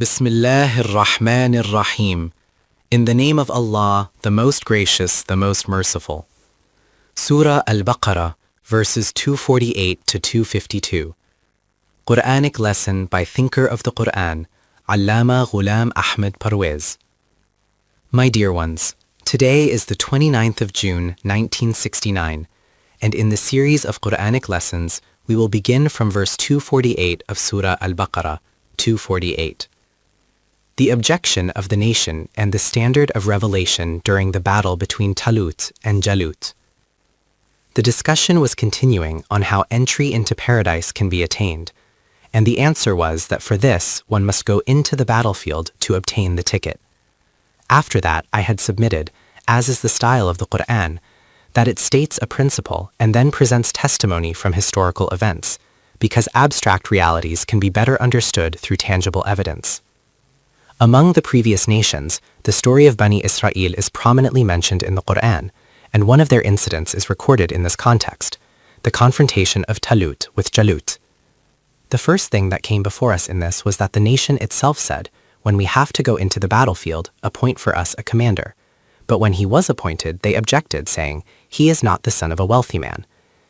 Bismillahir Rahmanir Rahim. In the name of Allah, the most gracious, the most merciful. Surah Al-Baqarah, verses 248 to 252. Quranic lesson by thinker of the Quran, Allama Ghulam Ahmed Parwez. My dear ones, today is the 29th of June, 1969, and in the series of Quranic lessons, we will begin from verse 248 of Surah Al-Baqarah, 248. The objection of the nation and the standard of revelation during the battle between Talut and Jalut. The discussion was continuing on how entry into paradise can be attained, and the answer was that for this one must go into the battlefield to obtain the ticket. After that, I had submitted, as is the style of the Quran, that it states a principle and then presents testimony from historical events, because abstract realities can be better understood through tangible evidence. Among the previous nations, the story of Bani Israel is prominently mentioned in the Quran, and one of their incidents is recorded in this context, the confrontation of Talut with Jalut. The first thing that came before us in this was that the nation itself said, when we have to go into the battlefield, appoint for us a commander. But when he was appointed, they objected, saying, he is not the son of a wealthy man.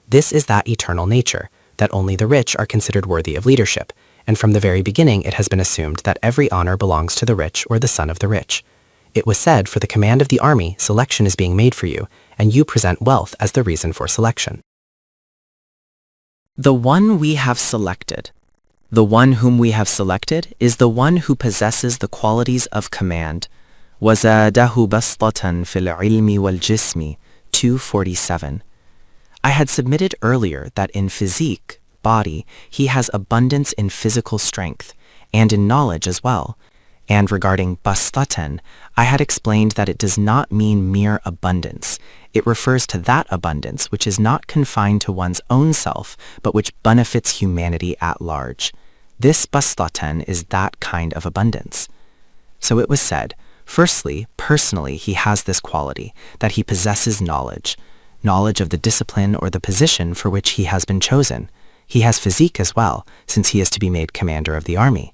This is that eternal nature, that only the rich are considered worthy of leadership, and from the very beginning it has been assumed that every honor belongs to the rich or the son of the rich. It was said, for the command of the army, selection is being made for you, and you present wealth as the reason for selection. The one we have selected. The one whom we have selected is the one who possesses the qualities of command. وَزَادَهُ بَسْطَةً فِي الْعِلْمِ وَالْجِسْمِ 247. I had submitted earlier that in physique, body, he has abundance in physical strength, and in knowledge as well. And regarding bastatan, I had explained that it does not mean mere abundance. It refers to that abundance which is not confined to one's own self, but which benefits humanity at large. This bastatan is that kind of abundance. So it was said, firstly, personally he has this quality, that he possesses knowledge of the discipline or the position for which he has been chosen. He has physique as well, since he is to be made commander of the army.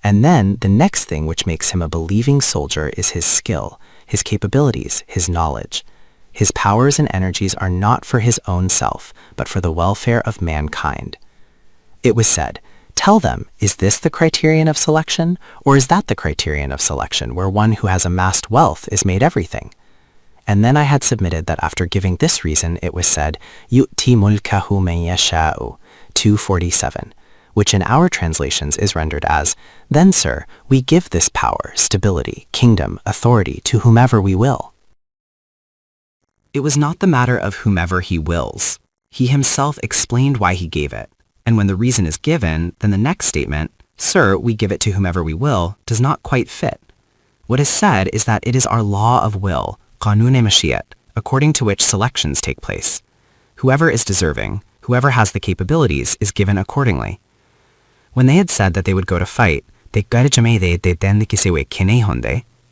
And then the next thing which makes him a believing soldier is his skill, his capabilities, his knowledge. His powers and energies are not for his own self, but for the welfare of mankind. It was said, tell them, is this the criterion of selection, or is that the criterion of selection, where one who has amassed wealth is made everything? And then I had submitted that after giving this reason, it was said, يُؤْتِي مُلْكَهُ مَنْ يَشَاءُ 247, which in our translations is rendered as, then, sir, we give this power, stability, kingdom, authority to whomever we will. It was not the matter of whomever he wills. He himself explained why he gave it, and when the reason is given, then the next statement, sir, we give it to whomever we will, does not quite fit. What is said is that it is our law of will, قانون مشيئة, according to which selections take place. Whoever is deserving, whoever has the capabilities, is given accordingly. When they had said that they would go to fight,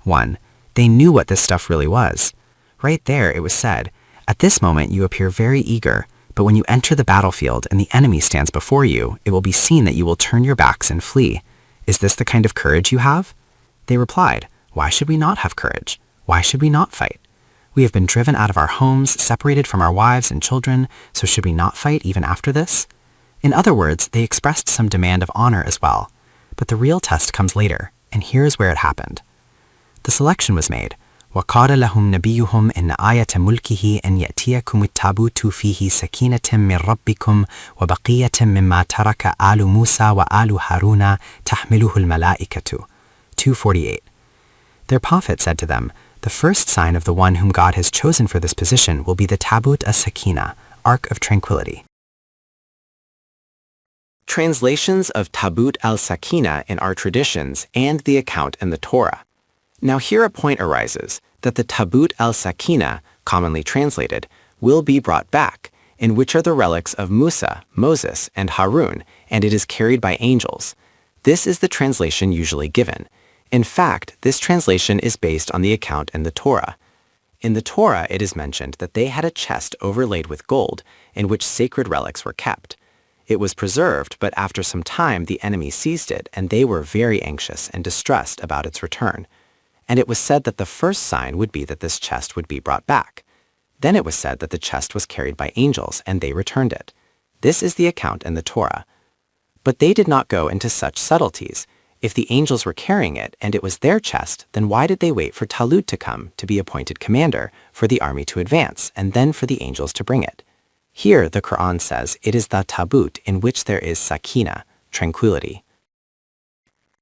1. They knew what this stuff really was. Right there it was said, at this moment you appear very eager, but when you enter the battlefield and the enemy stands before you, it will be seen that you will turn your backs and flee. Is this the kind of courage you have? They replied, why should we not have courage? Why should we not fight? We have been driven out of our homes, separated from our wives and children, so should we not fight even after this? In other words, they expressed some demand of honor as well. But the real test comes later, and here is where it happened. The selection was made. وَقَالَ لَهُمْ نَبِيُّهُمْ إِنَّ آيَةَ مُلْكِهِ أَنْ يَأْتِيَكُمُ التَّابُوتُ فِيهِ سَكِينَةٌ مِّن رَبِّكُمْ وَبَقِيَّةٌ مِّمَّا تَرَكَ آلُ مُوسَى وَآلُ هَارُونَ تَحْمِلُهُ الْمَلَائِكَةُ 248. Their prophet said to them, the first sign of the one whom God has chosen for this position will be the Tabut as-Sakina, Ark of Tranquility. Translations of Tabut al-Sakina in our traditions and the account in the Torah. Now here a point arises, that the Tabut al-Sakina, commonly translated, will be brought back, in which are the relics of Musa, Moses, and Harun, and it is carried by angels. This is the translation usually given. In fact, this translation is based on the account in the Torah. In the Torah, it is mentioned that they had a chest overlaid with gold, in which sacred relics were kept. It was preserved, but after some time the enemy seized it, and they were very anxious and distressed about its return. And it was said that the first sign would be that this chest would be brought back. Then it was said that the chest was carried by angels, and they returned it. This is the account in the Torah. But they did not go into such subtleties. If the angels were carrying it, and it was their chest, then why did they wait for Talut to come, to be appointed commander, for the army to advance, and then for the angels to bring it? Here, the Quran says, it is the tabut in which there is sakina, tranquility.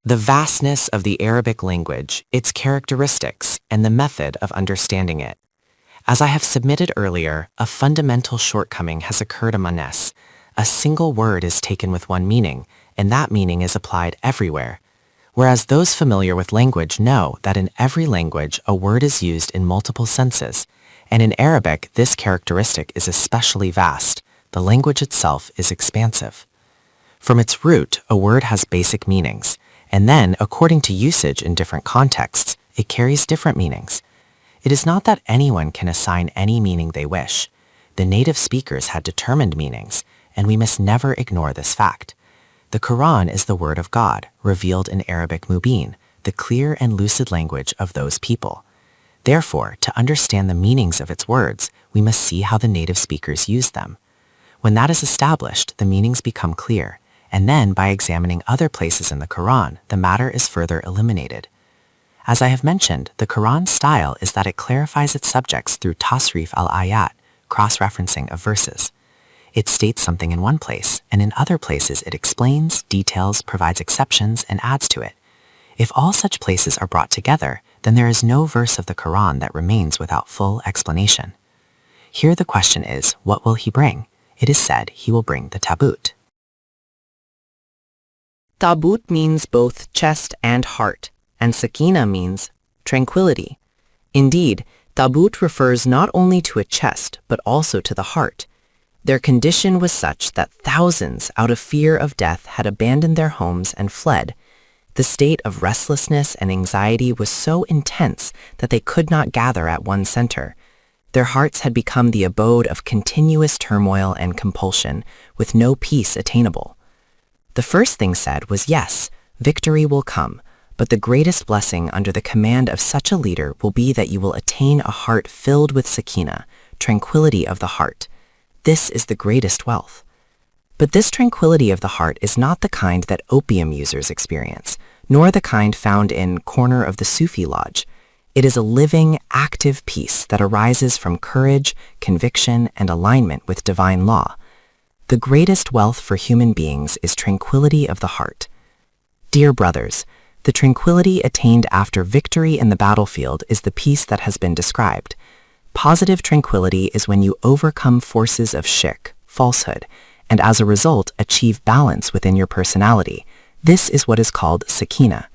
The vastness of the Arabic language, its characteristics, and the method of understanding it. As I have submitted earlier, a fundamental shortcoming has occurred among us. A single word is taken with one meaning, and that meaning is applied everywhere. Whereas those familiar with language know that in every language a word is used in multiple senses, and in Arabic this characteristic is especially vast. The language itself is expansive. From its root, a word has basic meanings, and then, according to usage in different contexts, it carries different meanings. It is not that anyone can assign any meaning they wish. The native speakers had determined meanings, and we must never ignore this fact. The Quran is the word of God, revealed in Arabic Mubin, the clear and lucid language of those people. Therefore, to understand the meanings of its words, we must see how the native speakers used them. When that is established, the meanings become clear, and then by examining other places in the Quran, the matter is further eliminated. As I have mentioned, the Quran's style is that it clarifies its subjects through tasrif al-ayat, cross-referencing of verses. It states something in one place, and in other places it explains, details, provides exceptions, and adds to it. If all such places are brought together, then there is no verse of the Quran that remains without full explanation. Here the question is, what will he bring? It is said he will bring the tabut. Tabut means both chest and heart, and sakina means tranquility. Indeed, tabut refers not only to a chest, but also to the heart. Their condition was such that thousands, out of fear of death, had abandoned their homes and fled. The state of restlessness and anxiety was so intense that they could not gather at one center. Their hearts had become the abode of continuous turmoil and compulsion, with no peace attainable. The first thing said was, yes, victory will come, but the greatest blessing under the command of such a leader will be that you will attain a heart filled with sakina, tranquility of the heart. This is the greatest wealth. But this tranquility of the heart is not the kind that opium users experience, nor the kind found in corner of the Sufi lodge. It is a living, active peace that arises from courage, conviction, and alignment with divine law. The greatest wealth for human beings is tranquility of the heart. Dear brothers, the tranquility attained after victory in the battlefield is the peace that has been described. Positive tranquility is when you overcome forces of shirk, falsehood, and as a result achieve balance within your personality. This is what is called sakina.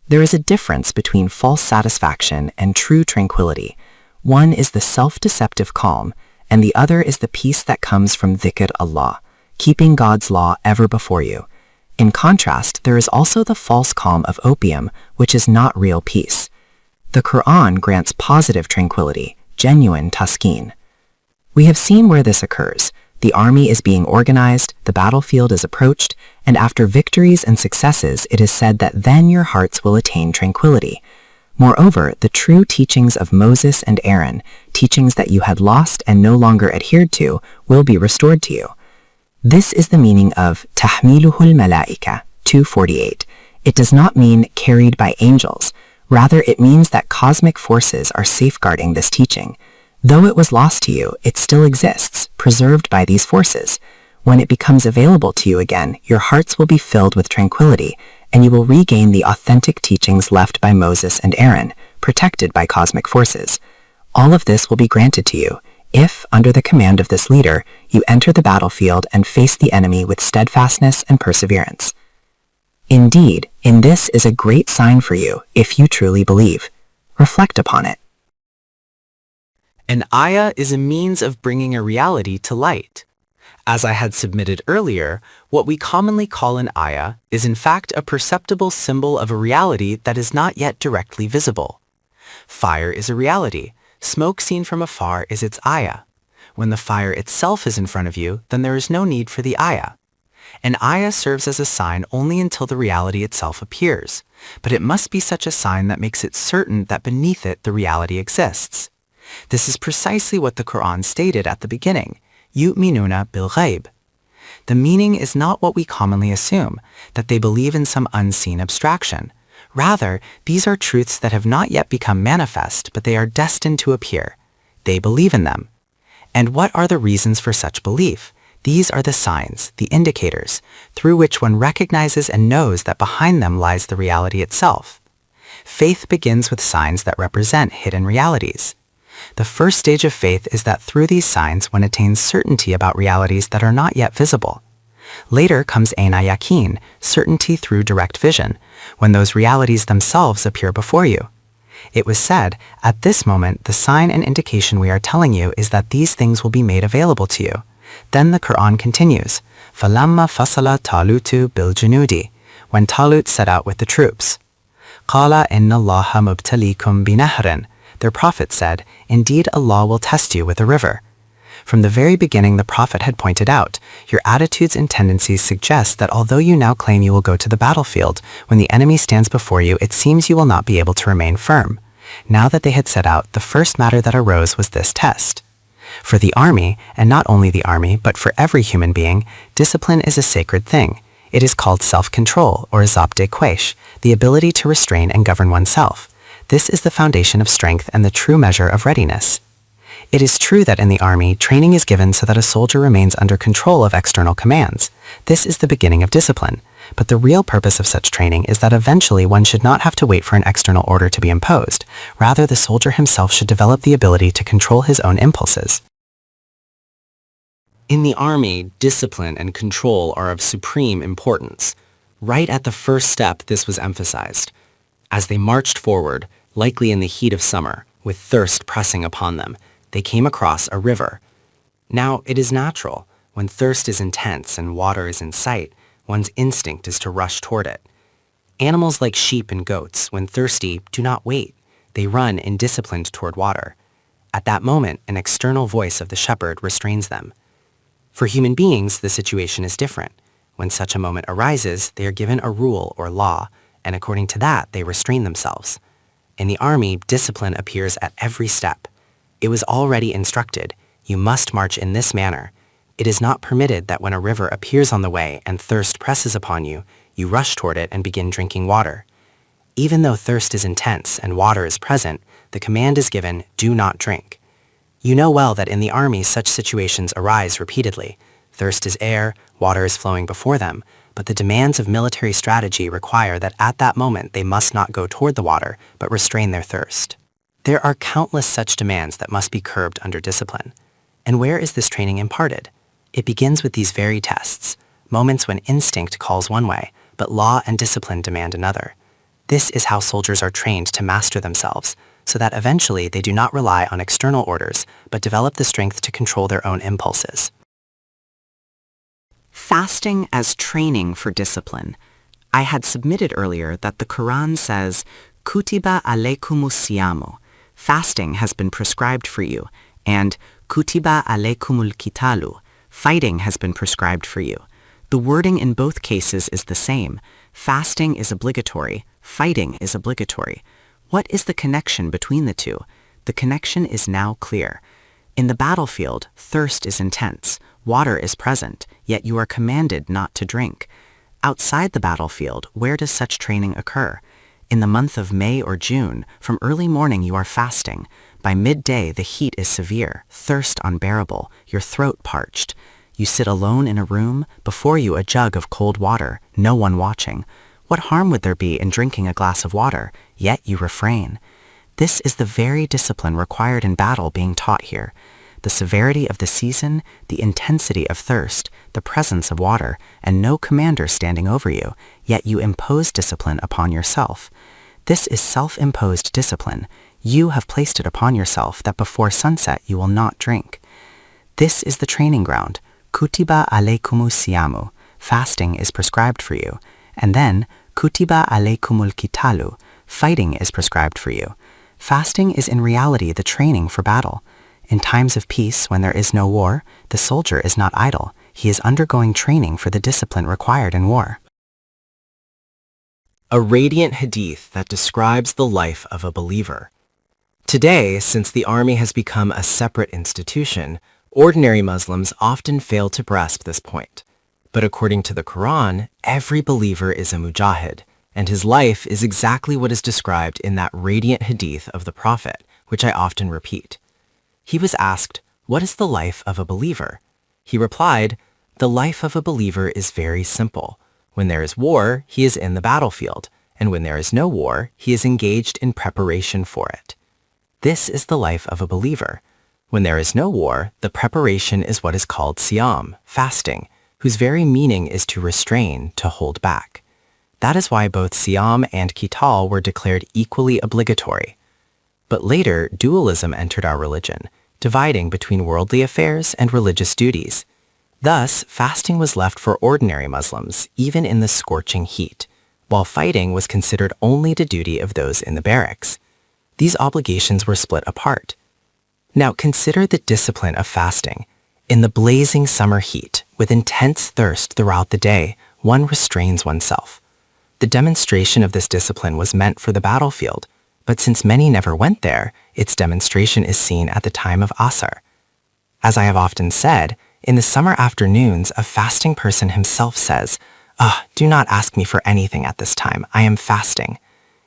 There is a difference between false satisfaction and true tranquility. One is the self-deceptive calm, and the other is the peace that comes from dhikr Allah, keeping God's law ever before you. In contrast, there is also the false calm of opium, which is not real peace. The Quran grants positive tranquility, genuine taskin. We have seen where this occurs. The army is being organized, the battlefield is approached, and after victories and successes, it is said that then your hearts will attain tranquility. Moreover, the true teachings of Moses and Aaron, teachings that you had lost and no longer adhered to, will be restored to you. This is the meaning of tahmiluhul malaika, 248. It does not mean carried by angels. Rather, it means that cosmic forces are safeguarding this teaching. Though it was lost to you, it still exists, preserved by these forces. When it becomes available to you again, your hearts will be filled with tranquility, and you will regain the authentic teachings left by Moses and Aaron, protected by cosmic forces. All of this will be granted to you if, under the command of this leader, you enter the battlefield and face the enemy with steadfastness and perseverance. Indeed, in this is a great sign for you if you truly believe. Reflect upon it. An ayah is a means of bringing a reality to light. As I had submitted earlier, what we commonly call an ayah is in fact a perceptible symbol of a reality that is not yet directly visible. Fire is a reality. Smoke seen from afar is its ayah. When the fire itself is in front of you, then there is no need for the ayah. An ayah serves as a sign only until the reality itself appears, but it must be such a sign that makes it certain that beneath it the reality exists. This is precisely what the Quran stated at the beginning, yu'minuna bil ghayb. The meaning is not what we commonly assume, that they believe in some unseen abstraction. Rather, these are truths that have not yet become manifest, but they are destined to appear. They believe in them. And what are the reasons for such belief? These are the signs, the indicators, through which one recognizes and knows that behind them lies the reality itself. Faith begins with signs that represent hidden realities. The first stage of faith is that through these signs one attains certainty about realities that are not yet visible. Later comes Aina Yaqeen, certainty through direct vision, when those realities themselves appear before you. It was said, at this moment the sign and indication we are telling you is that these things will be made available to you. Then the Quran continues, فَلَمَّا فَصَلَ طَالُوتُ بِالْجُنُودِ, when Talut set out with the troops. قَالَ إِنَّ اللَّهَ مُبْتَلِيكُمْ بِنَهْرٍ, their prophet said, indeed Allah will test you with a river. From the very beginning the prophet had pointed out, your attitudes and tendencies suggest that although you now claim you will go to the battlefield, when the enemy stands before you it seems you will not be able to remain firm. Now that they had set out, the first matter that arose was this test. For the army, and not only the army, but for every human being, discipline is a sacred thing. It is called self-control, or zabt quaish, the ability to restrain and govern oneself. This is the foundation of strength and the true measure of readiness. It is true that in the army, training is given so that a soldier remains under control of external commands. This is the beginning of discipline. But the real purpose of such training is that eventually one should not have to wait for an external order to be imposed. Rather, the soldier himself should develop the ability to control his own impulses. In the army, discipline and control are of supreme importance. Right at the first step, this was emphasized. As they marched forward, likely in the heat of summer, with thirst pressing upon them, they came across a river. Now, it is natural, when thirst is intense and water is in sight, one's instinct is to rush toward it. Animals like sheep and goats, when thirsty, do not wait. They run indisciplined toward water. At that moment, an external voice of the shepherd restrains them. For human beings, the situation is different. When such a moment arises, they are given a rule or law, and according to that, they restrain themselves. In the army, discipline appears at every step. It was already instructed, you must march in this manner. It is not permitted that when a river appears on the way and thirst presses upon you, you rush toward it and begin drinking water. Even though thirst is intense and water is present, the command is given, do not drink. You know well that in the army such situations arise repeatedly. Thirst is air, water is flowing before them, but the demands of military strategy require that at that moment they must not go toward the water, but restrain their thirst. There are countless such demands that must be curbed under discipline. And where is this training imparted? It begins with these very tests, moments when instinct calls one way, but law and discipline demand another. This is how soldiers are trained to master themselves, so that eventually they do not rely on external orders, but develop the strength to control their own impulses. Fasting as training for discipline. I had submitted earlier that the Quran says, Kutiba alaykumus siyamu, fasting has been prescribed for you, and Kutiba alaykumul kitalu, fighting has been prescribed for you. The wording in both cases is the same. Fasting is obligatory, fighting is obligatory. What is the connection between the two? The connection is now clear. In the battlefield, thirst is intense, water is present, yet you are commanded not to drink. Outside the battlefield, where does such training occur? In the month of May or June, from early morning you are fasting. By midday the heat is severe, thirst unbearable, your throat parched. You sit alone in a room, before you a jug of cold water, no one watching. What harm would there be in drinking a glass of water? Yet you refrain. This is the very discipline required in battle being taught here. The severity of the season, the intensity of thirst, the presence of water, and no commander standing over you, yet you impose discipline upon yourself. This is self-imposed discipline. You have placed it upon yourself that before sunset you will not drink. This is the training ground. Kutiba alaykumus siyamu, fasting is prescribed for you. And then, Kutiba alaykumul kitalu, fighting is prescribed for you. Fasting is in reality the training for battle. In times of peace, when there is no war, the soldier is not idle. he is undergoing training for the discipline required in war. A radiant hadith that describes the life of a believer. Today, since the army has become a separate institution, ordinary Muslims often fail to grasp this point. But according to the Quran, every believer is a mujahid, and his life is exactly what is described in that radiant hadith of the Prophet, which I often repeat. He was asked, "What is the life of a believer?" He replied, "The life of a believer is very simple. When there is war, he is in the battlefield, and when there is no war, he is engaged in preparation for it." This is the life of a believer. When there is no war, the preparation is what is called siyam, fasting, whose very meaning is to restrain, to hold back. That is why both siyam and qital were declared equally obligatory. But later, dualism entered our religion, dividing between worldly affairs and religious duties. Thus, fasting was left for ordinary Muslims, even in the scorching heat, while fighting was considered only the duty of those in the barracks. These obligations were split apart. Now consider the discipline of fasting. In the blazing summer heat, with intense thirst throughout the day, one restrains oneself. The demonstration of this discipline was meant for the battlefield, but since many never went there, its demonstration is seen at the time of Asr. As I have often said, in the summer afternoons, a fasting person himself says, "Do not ask me for anything at this time. I am fasting."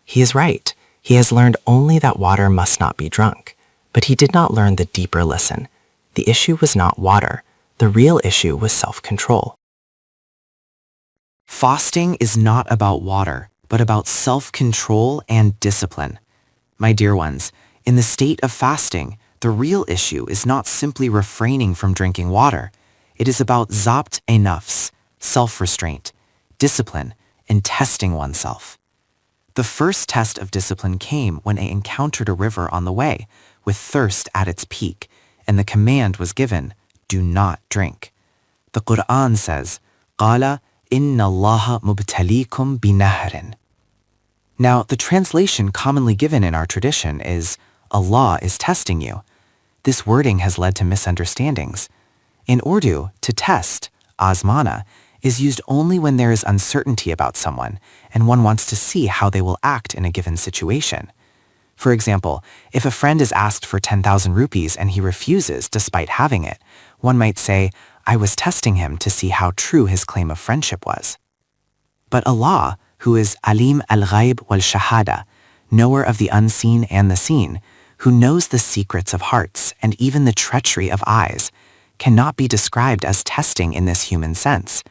He is right. He has learned only that water must not be drunk, but he did not learn the deeper lesson. The issue was not water. The real issue was self-control. Fasting is not about water, but about self-control and discipline. My dear ones, in the state of fasting, the real issue is not simply refraining from drinking water. It is about zabt nafs, self-restraint, discipline, and testing oneself. The first test of discipline came when I encountered a river on the way, with thirst at its peak, and the command was given, "Do not drink." The Quran says, "Qala inna Allaha mubtalikum binaharin." Now, the translation commonly given in our tradition is, "Allah is testing you." This wording has led to misunderstandings. In Urdu, to test, azmana, is used only when there is uncertainty about someone and one wants to see how they will act in a given situation. For example, if a friend is asked for 10,000 rupees and he refuses despite having it, one might say, "I was testing him to see how true his claim of friendship was." But Allah, who is Alim al-Ghaib wal-Shahada, knower of the unseen and the seen, who knows the secrets of hearts and even the treachery of eyes, cannot be described as testing in this human sense.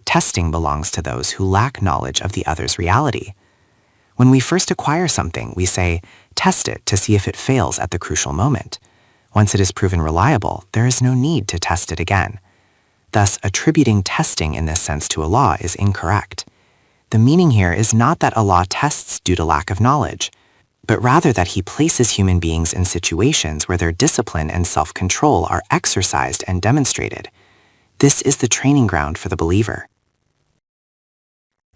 Testing belongs to those who lack knowledge of the other's reality. When we first acquire something, we say, "Test it to see if it fails at the crucial moment." Once it is proven reliable, there is no need to test it again. Thus, attributing testing in this sense to Allah is incorrect. The meaning here is not that Allah tests due to lack of knowledge, but rather that He places human beings in situations where their discipline and self-control are exercised and demonstrated. This is the training ground for the believer.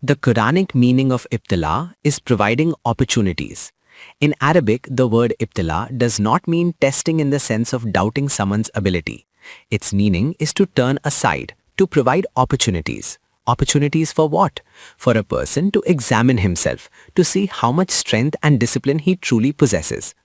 The Quranic meaning of ibtila is providing opportunities. In Arabic, the word ibtila does not mean testing in the sense of doubting someone's ability. Its meaning is to turn aside, to provide opportunities. Opportunities for what? For a person to examine himself, to see how much strength and discipline he truly possesses.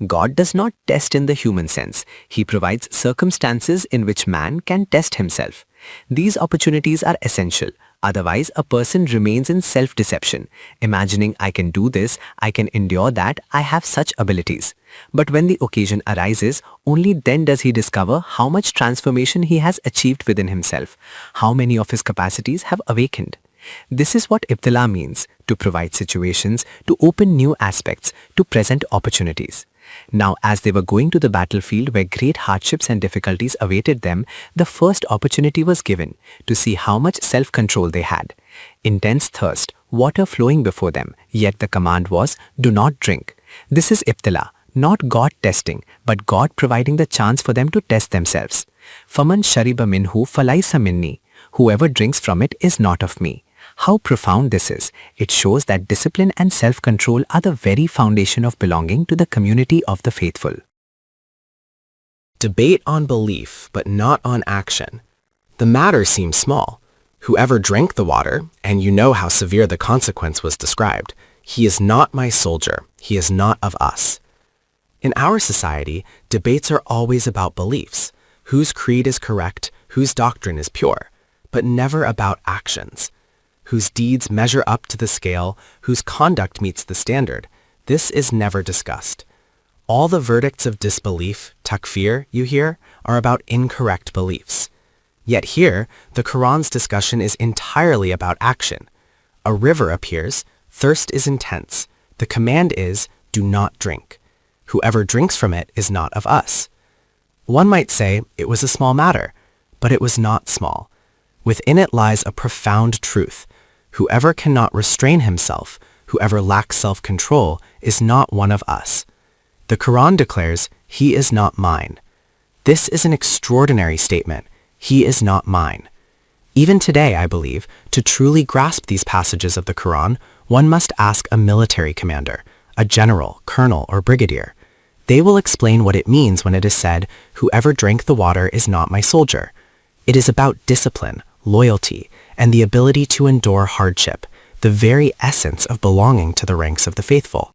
God does not test in the human sense. He provides circumstances in which man can test himself. These opportunities are essential. Otherwise, a person remains in self-deception, imagining I can do this, I can endure that, I have such abilities. But when the occasion arises, only then does he discover how much transformation he has achieved within himself, how many of his capacities have awakened. This is what ibtila means, to provide situations, to open new aspects, to present opportunities. Now, as they were going to the battlefield where great hardships and difficulties awaited them, the first opportunity was given to see how much self-control they had. Intense thirst, water flowing before them, yet the command was, "Do not drink." This is ibtila, not God testing, but God providing the chance for them to test themselves. "Faman shariba minhu falaysa minni." Whoever drinks from it is not of me. How profound this is. It shows that discipline and self-control are the very foundation of belonging to the community of the faithful. Debate on belief, but not on action. The matter seems small. Whoever drank the water, and you know how severe the consequence was described, he is not my soldier, he is not of us. In our society, debates are always about beliefs, whose creed is correct, whose doctrine is pure, but never about actions. Whose deeds measure up to the scale, whose conduct meets the standard. This is never discussed. All the verdicts of disbelief, takfir, you hear, are about incorrect beliefs. Yet here, the Quran's discussion is entirely about action. A river appears, thirst is intense. The command is, do not drink. Whoever drinks from it is not of us. One might say it was a small matter, but it was not small. Within it lies a profound truth. Whoever cannot restrain himself, whoever lacks self-control, is not one of us. The Quran declares, he is not mine. This is an extraordinary statement. He is not mine. Even today, I believe, to truly grasp these passages of the Quran, one must ask a military commander, a general, colonel, or brigadier. They will explain what it means when it is said, whoever drank the water is not my soldier. It is about discipline, loyalty, and the ability to endure hardship, the very essence of belonging to the ranks of the faithful.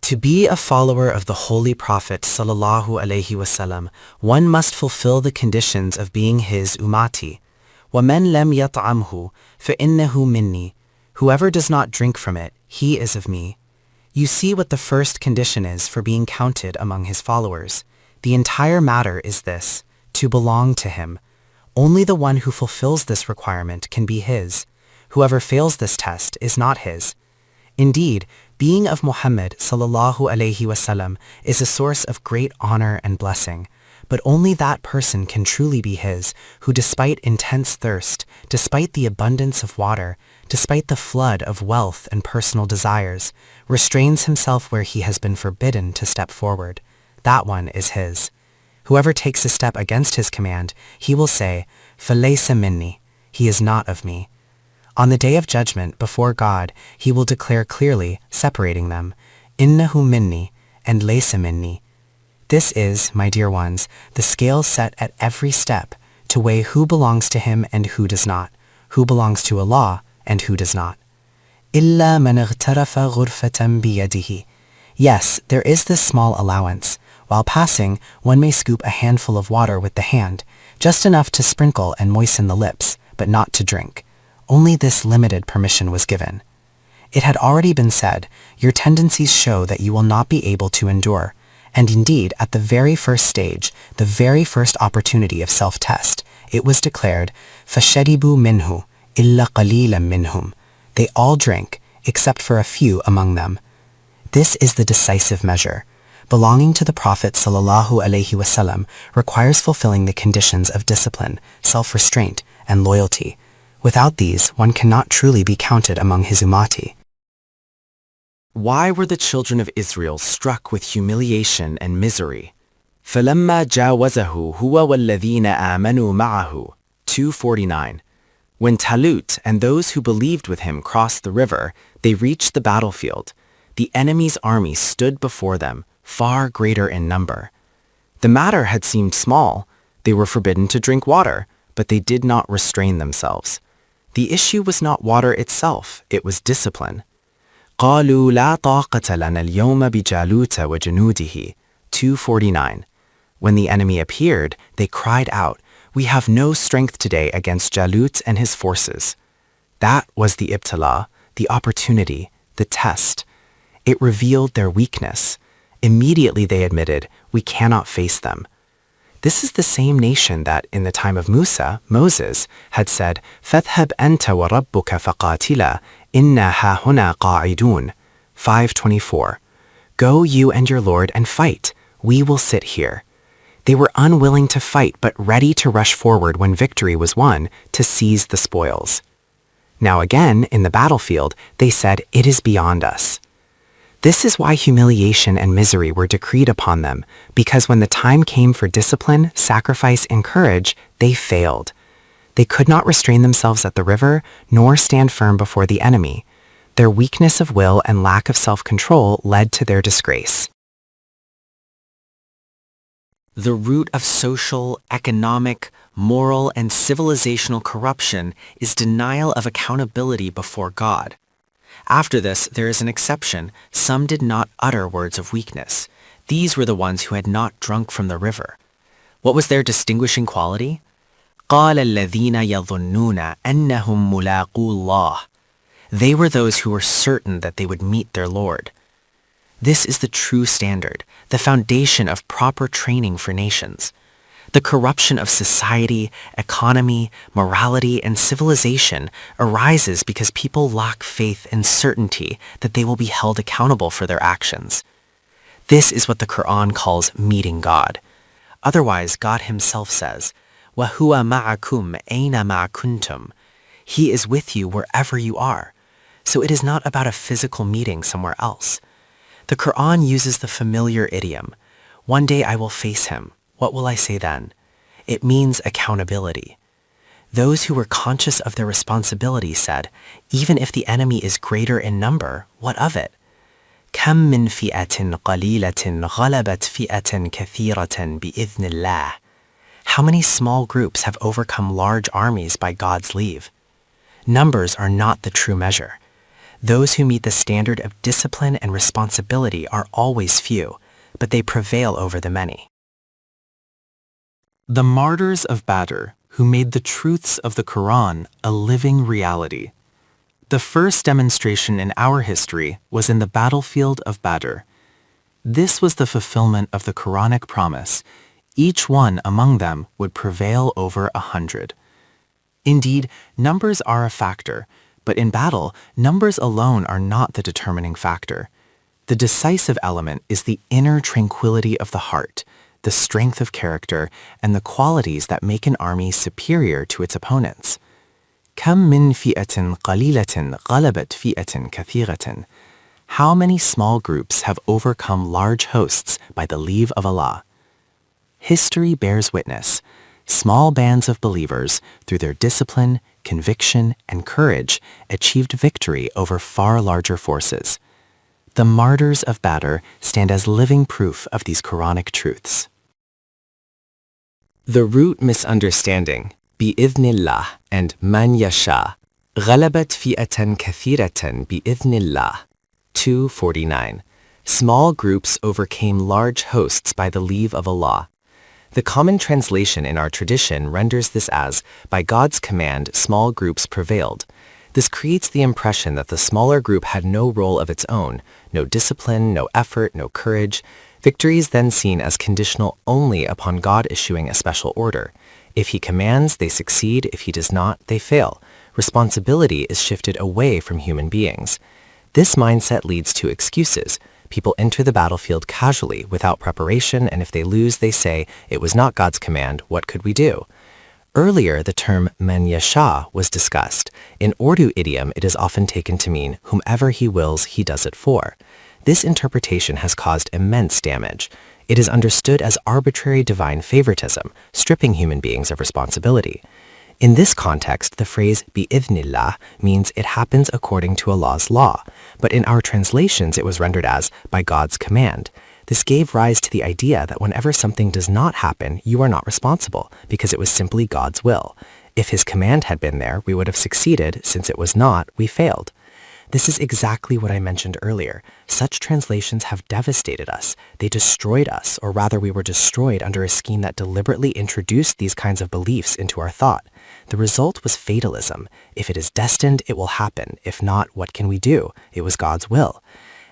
To be a follower of the Holy Prophet sallallahu alaihi wasallam, one must fulfill the conditions of being his ummati. وَمَنْ لَمْ يَطْعَمْهُ فَإِنَّهُ مِنِّي. Whoever does not drink from it, he is of me. You see what the first condition is for being counted among his followers. The entire matter is this, to belong to him. Only the one who fulfills this requirement can be his. Whoever fails this test is not his. Indeed, being of Muhammad sallallahu alaihi wasallam is a source of great honor and blessing, but only that person can truly be his who, despite intense thirst, despite the abundance of water, despite the flood of wealth and personal desires, restrains himself where he has been forbidden to step forward. That one is his. Whoever takes a step against his command, he will say, فَلَيْسَ minni, he is not of me. On the day of judgment before God, he will declare clearly, separating them, innahu minni and laysa minni. This is, my dear ones, the scale set at every step to weigh who belongs to him and who does not, who belongs to Allah and who does not. إِلَّا مَنْ اغْتَرَفَ غُرْفَةً بِيَدِهِ. Yes, there is this small allowance. While passing, one may scoop a handful of water with the hand, just enough to sprinkle and moisten the lips, but not to drink. Only this limited permission was given. It had already been said, your tendencies show that you will not be able to endure, and indeed, at the very first stage, the very first opportunity of self-test, it was declared, فَشَرِبُوا مِنْهُ إِلَّا قَلِيلًا مِنْهُمْ. They all drank, except for a few among them. This is the decisive measure. Belonging to the Prophet sallallahu alaihi wasallam requires fulfilling the conditions of discipline, self-restraint, and loyalty. Without these, one cannot truly be counted among his ummati. Why were the children of Israel struck with humiliation and misery? فَلَمَّا جَاوَزَهُ هُوَ وَالَّذِينَ آمَنُوا مَعَهُ 249. When Talut and those who believed with him crossed the river, they reached the battlefield. The enemy's army stood before them, far greater in number. The matter had seemed small. They were forbidden to drink water, but they did not restrain themselves. The issue was not water itself, it was discipline. قَالُوا لَا طَاقَةَ لَنَا الْيَوْمَ بِجَالُوتَ وَجُنُودِهِ 249. When the enemy appeared, they cried out, we have no strength today against Jalut and his forces. That was the ibtila, the opportunity, the test. It revealed their weakness. Immediately they admitted, we cannot face them. This is the same nation that, in the time of Musa, Moses, had said, فَاذْهَبْ أَنْتَ وَرَبُّكَ فَقَاتِلَا إِنَّا هَاهُنَا قَاعِدُونَ 524. Go you and your Lord and fight. We will sit here. They were unwilling to fight but ready to rush forward when victory was won to seize the spoils. Now again, in the battlefield, they said, it is beyond us. This is why humiliation and misery were decreed upon them, because when the time came for discipline, sacrifice, and courage, they failed. They could not restrain themselves at the river, nor stand firm before the enemy. Their weakness of will and lack of self-control led to their disgrace. The root of social, economic, moral, and civilizational corruption is denial of accountability before God. After this, there is an exception. Some did not utter words of weakness. These were the ones who had not drunk from the river. What was their distinguishing quality? قَالَ الَّذِينَ يَظُنُّونَ أَنَّهُمْ مُلَاقُو اللَّهِ. They were those who were certain that they would meet their Lord. This is the true standard, the foundation of proper training for nations. The corruption of society, economy, morality, and civilization arises because people lack faith and certainty that they will be held accountable for their actions. This is what the Quran calls meeting God. Otherwise, God himself says, وَهُوَ مَعَكُمْ أَيْنَمَا كُنْتُمْ. He is with you wherever you are. So it is not about a physical meeting somewhere else. The Quran uses the familiar idiom, one day I will face him. What will I say then? It means accountability. Those who were conscious of their responsibility said, even if the enemy is greater in number, what of it? كَم مِّن فِئَةٍ قَلِيلَةٍ غَلَبَتْ فِئَةً كَثِيرَةً بِإِذْنِ اللَّهِ. How many small groups have overcome large armies by God's leave? Numbers are not the true measure. Those who meet the standard of discipline and responsibility are always few, but they prevail over the many. The martyrs of Badr, who made the truths of the Quran a living reality. The first demonstration in our history was in the battlefield of Badr. This was the fulfillment of the Quranic promise. Each one among them would prevail over 100. Indeed, numbers are a factor, but in battle, numbers alone are not the determining factor. The decisive element is the inner tranquility of the heart, the strength of character, and the qualities that make an army superior to its opponents. كَم مِّن فِئَةٍ قَلِيلَةٍ غَلَبَتْ فِئَةٍ كَثِيرَةٍ. How many small groups have overcome large hosts by the leave of Allah? History bears witness. Small bands of believers, through their discipline, conviction, and courage, achieved victory over far larger forces. The martyrs of Badr stand as living proof of these Quranic truths. The root misunderstanding, بِإِذْنِ and man yasha, غَلَبَتْ فِئَةً كَثِيرَةً بِإِذْنِ 249. Small groups overcame large hosts by the leave of Allah. The common translation in our tradition renders this as, by God's command, small groups prevailed. This creates the impression that the smaller group had no role of its own, no discipline, no effort, no courage. Victory is then seen as conditional only upon God issuing a special order. If he commands, they succeed. If he does not, they fail. Responsibility is shifted away from human beings. This mindset leads to excuses. People enter the battlefield casually, without preparation, and if they lose, they say, it was not God's command, what could we do? Earlier, the term man yasha was discussed. In Urdu idiom, it is often taken to mean whomever he wills, he does it for. This interpretation has caused immense damage. It is understood as arbitrary divine favoritism, stripping human beings of responsibility. In this context, the phrase bi'idhnillah means it happens according to Allah's law, but in our translations it was rendered as by God's command. This gave rise to the idea that whenever something does not happen, you are not responsible, because it was simply God's will. If his command had been there, we would have succeeded. Since it was not, we failed. This is exactly what I mentioned earlier. Such translations have devastated us. They destroyed us, or rather we were destroyed under a scheme that deliberately introduced these kinds of beliefs into our thought. The result was fatalism. If it is destined, it will happen. If not, what can we do? It was God's will.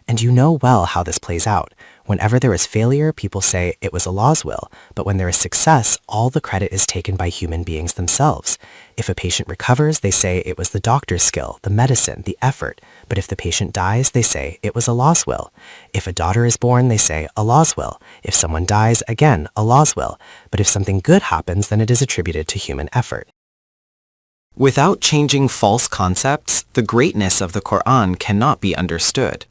And you know well how this plays out. Whenever there is failure, people say it was Allah's will, but when there is success, all the credit is taken by human beings themselves. If a patient recovers, they say it was the doctor's skill, the medicine, the effort, but if the patient dies, they say it was Allah's will. If a daughter is born, they say Allah's will. If someone dies, again, Allah's will. But if something good happens, then it is attributed to human effort. Without changing false concepts, the greatness of the Quran cannot be understood.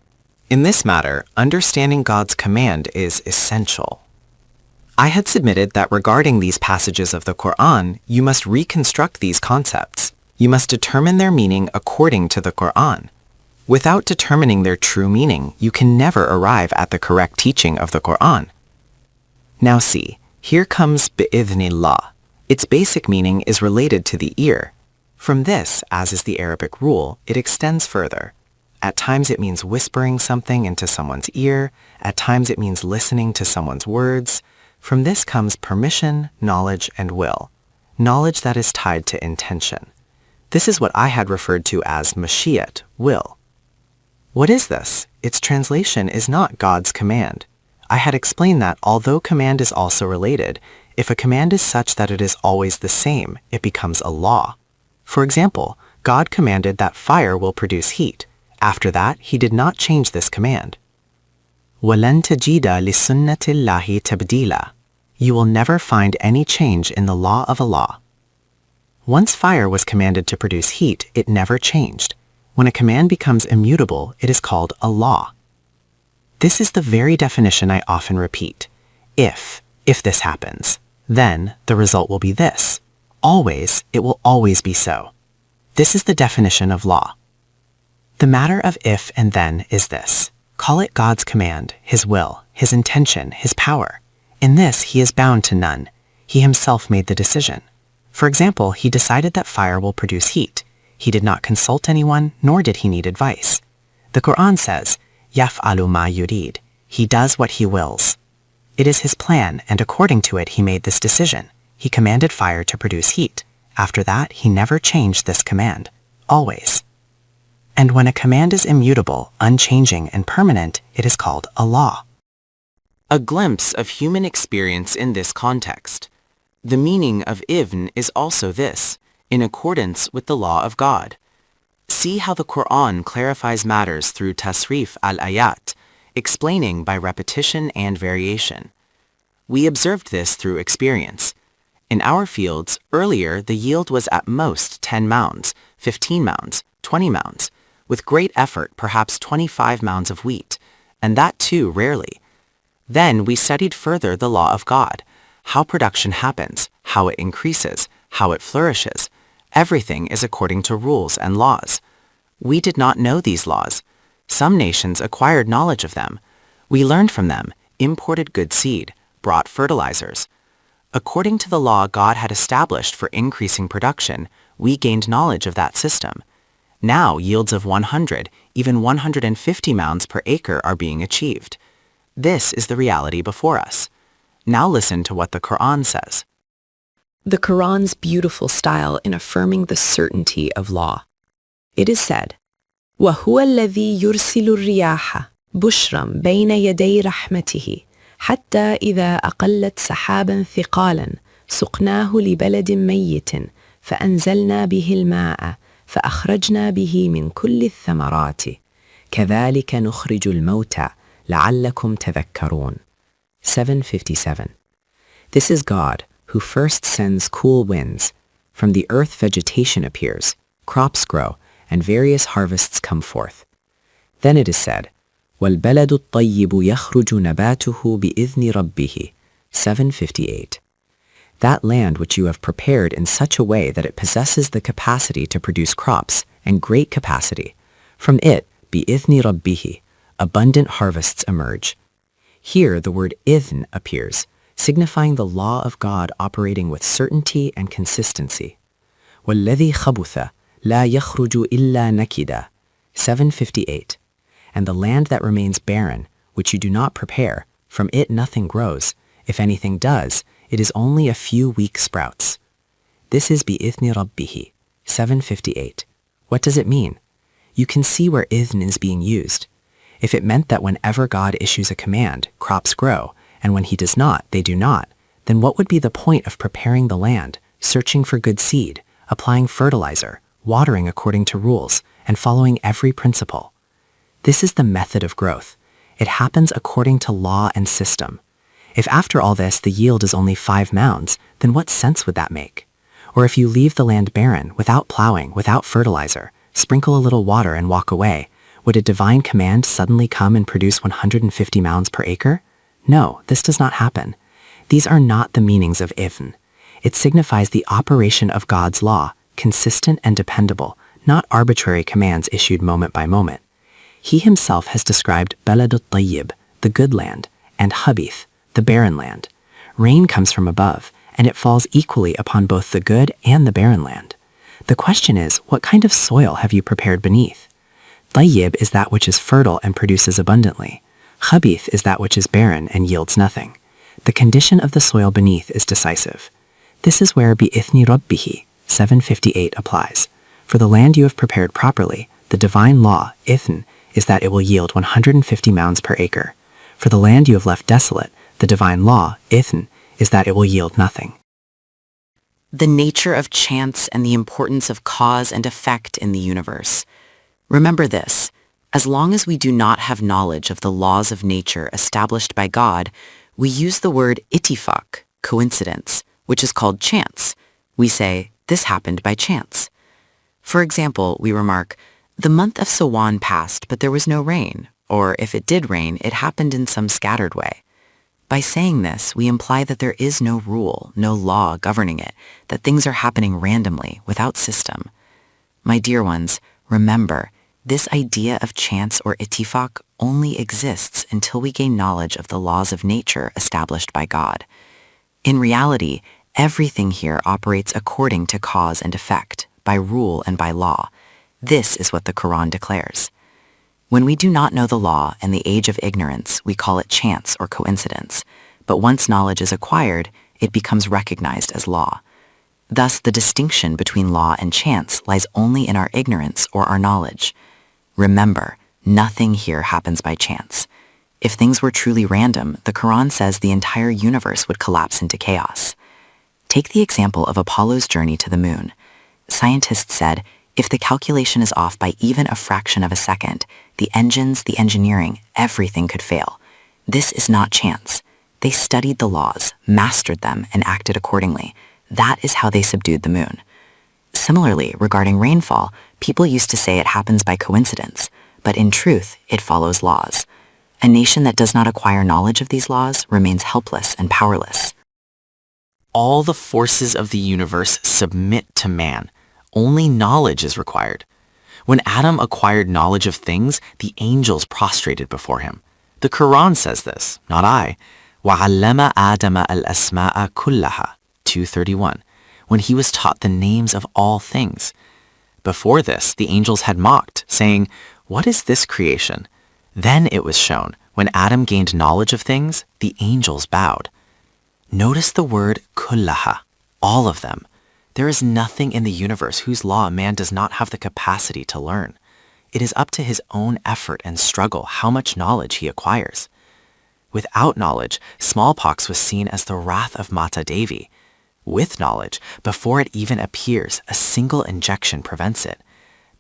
In this matter, understanding God's command is essential. I had submitted that regarding these passages of the Quran, you must reconstruct these concepts. You must determine their meaning according to the Quran. Without determining their true meaning, you can never arrive at the correct teaching of the Quran. Now see, Here comes bi'idhnillah. Its basic meaning is related to the ear. From this, as is the Arabic rule, it extends further. At times it means whispering something into someone's ear. At times it means listening to someone's words. From this comes permission, knowledge, and will. Knowledge that is tied to intention. This is what I had referred to as mashiyat, will. What is this? Its translation is not God's command. I had explained that although command is also related, if a command is such that it is always the same, it becomes a law. For example, God commanded that fire will produce heat. After that, he did not change this command. وَلَن تَجِيدَ لِسُنَّةِ اللَّهِ تَبْدِيلًا. You will never find any change in the law of Allah. Once fire was commanded to produce heat, it never changed. When a command becomes immutable, it is called a law. This is the very definition I often repeat. If this happens, then the result will be this. Always, it will always be so. This is the definition of law. The matter of if and then is this. Call it God's command, his will, his intention, his power. In this, he is bound to none. He himself made the decision. For example, he decided that fire will produce heat. He did not consult anyone, nor did he need advice. The Quran says, يَفْعَلُ مَا يُرِيدُ. He does what he wills. It is his plan, and according to it, he made this decision. He commanded fire to produce heat. After that, he never changed this command. Always. And when a command is immutable, unchanging, and permanent, it is called a law. A glimpse of human experience in this context. The meaning of ibn is also this, in accordance with the law of God. See how the Quran clarifies matters through tasrif al-ayat, explaining by repetition and variation. We observed this through experience. In our fields, earlier the yield was at most 10 mounds, 15 mounds, 20 mounds, with great effort perhaps 25 mounds of wheat, and that too rarely. Then we studied further the law of God, how production happens, how it increases, how it flourishes. Everything is according to rules and laws. We did not know these laws. Some nations acquired knowledge of them. We learned from them, imported good seed, brought fertilizers. According to the law God had established for increasing production, we gained knowledge of that system. Now yields of 100, even 150 mounds per acre are being achieved. This is the reality before us. Now listen to what the Quran says. The Quran's beautiful style in affirming the certainty of law. It is said, وَهُوَ الَّذِي يُرْسِلُ الرِّيَاحَ بُشْرًا بَيْنَ يَدَيْ رَحْمَتِهِ حتى إذا أقلت سحابا ثقالا سقناه لبلد ميت فأنزلنا به الماء فأخرجنا به من كل الثمرات كذلك نخرج الموتى لعلكم تذكرون. 757. This is God who first sends cool winds. From the earth vegetation appears, crops grow, and various harvests come forth. Then it is said, وَالْبَلَدُ الطَّيِّبُ يَخْرُجُ نَبَاتُهُ بِإِذْنِ رَبِّهِ. 758. That land which you have prepared in such a way that it possesses the capacity to produce crops, and great capacity. From it, بِإِذْنِ رَبِّهِ, abundant harvests emerge. Here the word idhn appears, signifying the law of God operating with certainty and consistency. وَالَّذِي خَبُثَ لَا يَخْرُجُ إِلَّا نَكِدًا. 758. And the land that remains barren, which you do not prepare, from it nothing grows. If anything does, it is only a few weak sprouts. This is بِإِذْنِ رَبِّهِ. 758. What does it mean? You can see where idhn is being used. If it meant that whenever God issues a command, crops grow, and when he does not, they do not, then what would be the point of preparing the land, searching for good seed, applying fertilizer, watering according to rules, and following every principle? This is the method of growth. It happens according to law and system. If after all this the yield is only 5 mounds, then what sense would that make? Or if you leave the land barren, without plowing, without fertilizer, sprinkle a little water and walk away, would a divine command suddenly come and produce 150 mounds per acre? No, this does not happen. These are not the meanings of idhn. It signifies the operation of God's law, consistent and dependable, not arbitrary commands issued moment by moment. He himself has described Baladut Tayyib, the good land, and Habith, the barren land. Rain comes from above, and it falls equally upon both the good and the barren land. The question is, what kind of soil have you prepared beneath? Tayyib is that which is fertile and produces abundantly. Khabith is that which is barren and yields nothing. The condition of the soil beneath is decisive. This is where bi'ithni rabbihi, 758 applies. For the land you have prepared properly, the divine law, ithn, is that it will yield 150 mounds per acre. For the land you have left desolate, the divine law, ithn, is that it will yield nothing. The nature of chance and the importance of cause and effect in the universe. Remember this, as long as we do not have knowledge of the laws of nature established by God, we use the word ittifaq, coincidence, which is called chance. We say, this happened by chance. For example, we remark, the month of Sawan passed, but there was no rain, or if it did rain, it happened in some scattered way. By saying this, we imply that there is no rule, no law governing it, that things are happening randomly, without system. My dear ones, remember, this idea of chance or ittifaq only exists until we gain knowledge of the laws of nature established by God. In reality, everything here operates according to cause and effect, by rule and by law. This is what the Quran declares. When we do not know the law and the age of ignorance, we call it chance or coincidence. But once knowledge is acquired, it becomes recognized as law. Thus, the distinction between law and chance lies only in our ignorance or our knowledge. Remember, nothing here happens by chance. If things were truly random, the Quran says the entire universe would collapse into chaos. Take the example of Apollo's journey to the moon. Scientists said, if the calculation is off by even a fraction of a second, the engines, the engineering, everything could fail. This is not chance. They studied the laws, mastered them, and acted accordingly. That is how they subdued the moon. Similarly, regarding rainfall, people used to say it happens by coincidence, but in truth, it follows laws. A nation that does not acquire knowledge of these laws remains helpless and powerless. All the forces of the universe submit to man. Only knowledge is required. When Adam acquired knowledge of things, the angels prostrated before him. The Quran says this, not I. وَعَلَّمَ آدَمَ الْأَسْمَاءَ كُلَّهَا, 231, when he was taught the names of all things. Before this, the angels had mocked, saying, what is this creation? Then it was shown, when Adam gained knowledge of things, the angels bowed. Notice the word kullaha, all of them. There is nothing in the universe whose law man does not have the capacity to learn. It is up to his own effort and struggle how much knowledge he acquires. Without knowledge, smallpox was seen as the wrath of Mata Devi. With knowledge, before it even appears, a single injection prevents it.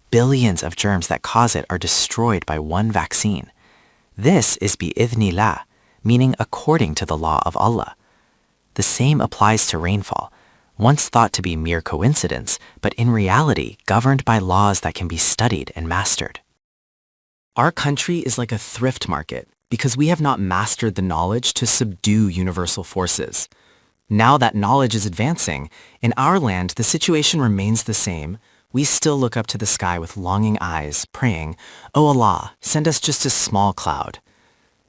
Billions of germs that cause it are destroyed by one vaccine. This is bi'idhnillah, meaning according to the law of Allah. The same applies to rainfall, once thought to be mere coincidence, but in reality governed by laws that can be studied and mastered. Our country is like a thrift market because we have not mastered the knowledge to subdue universal forces. Now that knowledge is advancing, in our land the situation remains the same. We still look up to the sky with longing eyes, praying, "O Allah, send us just a small cloud."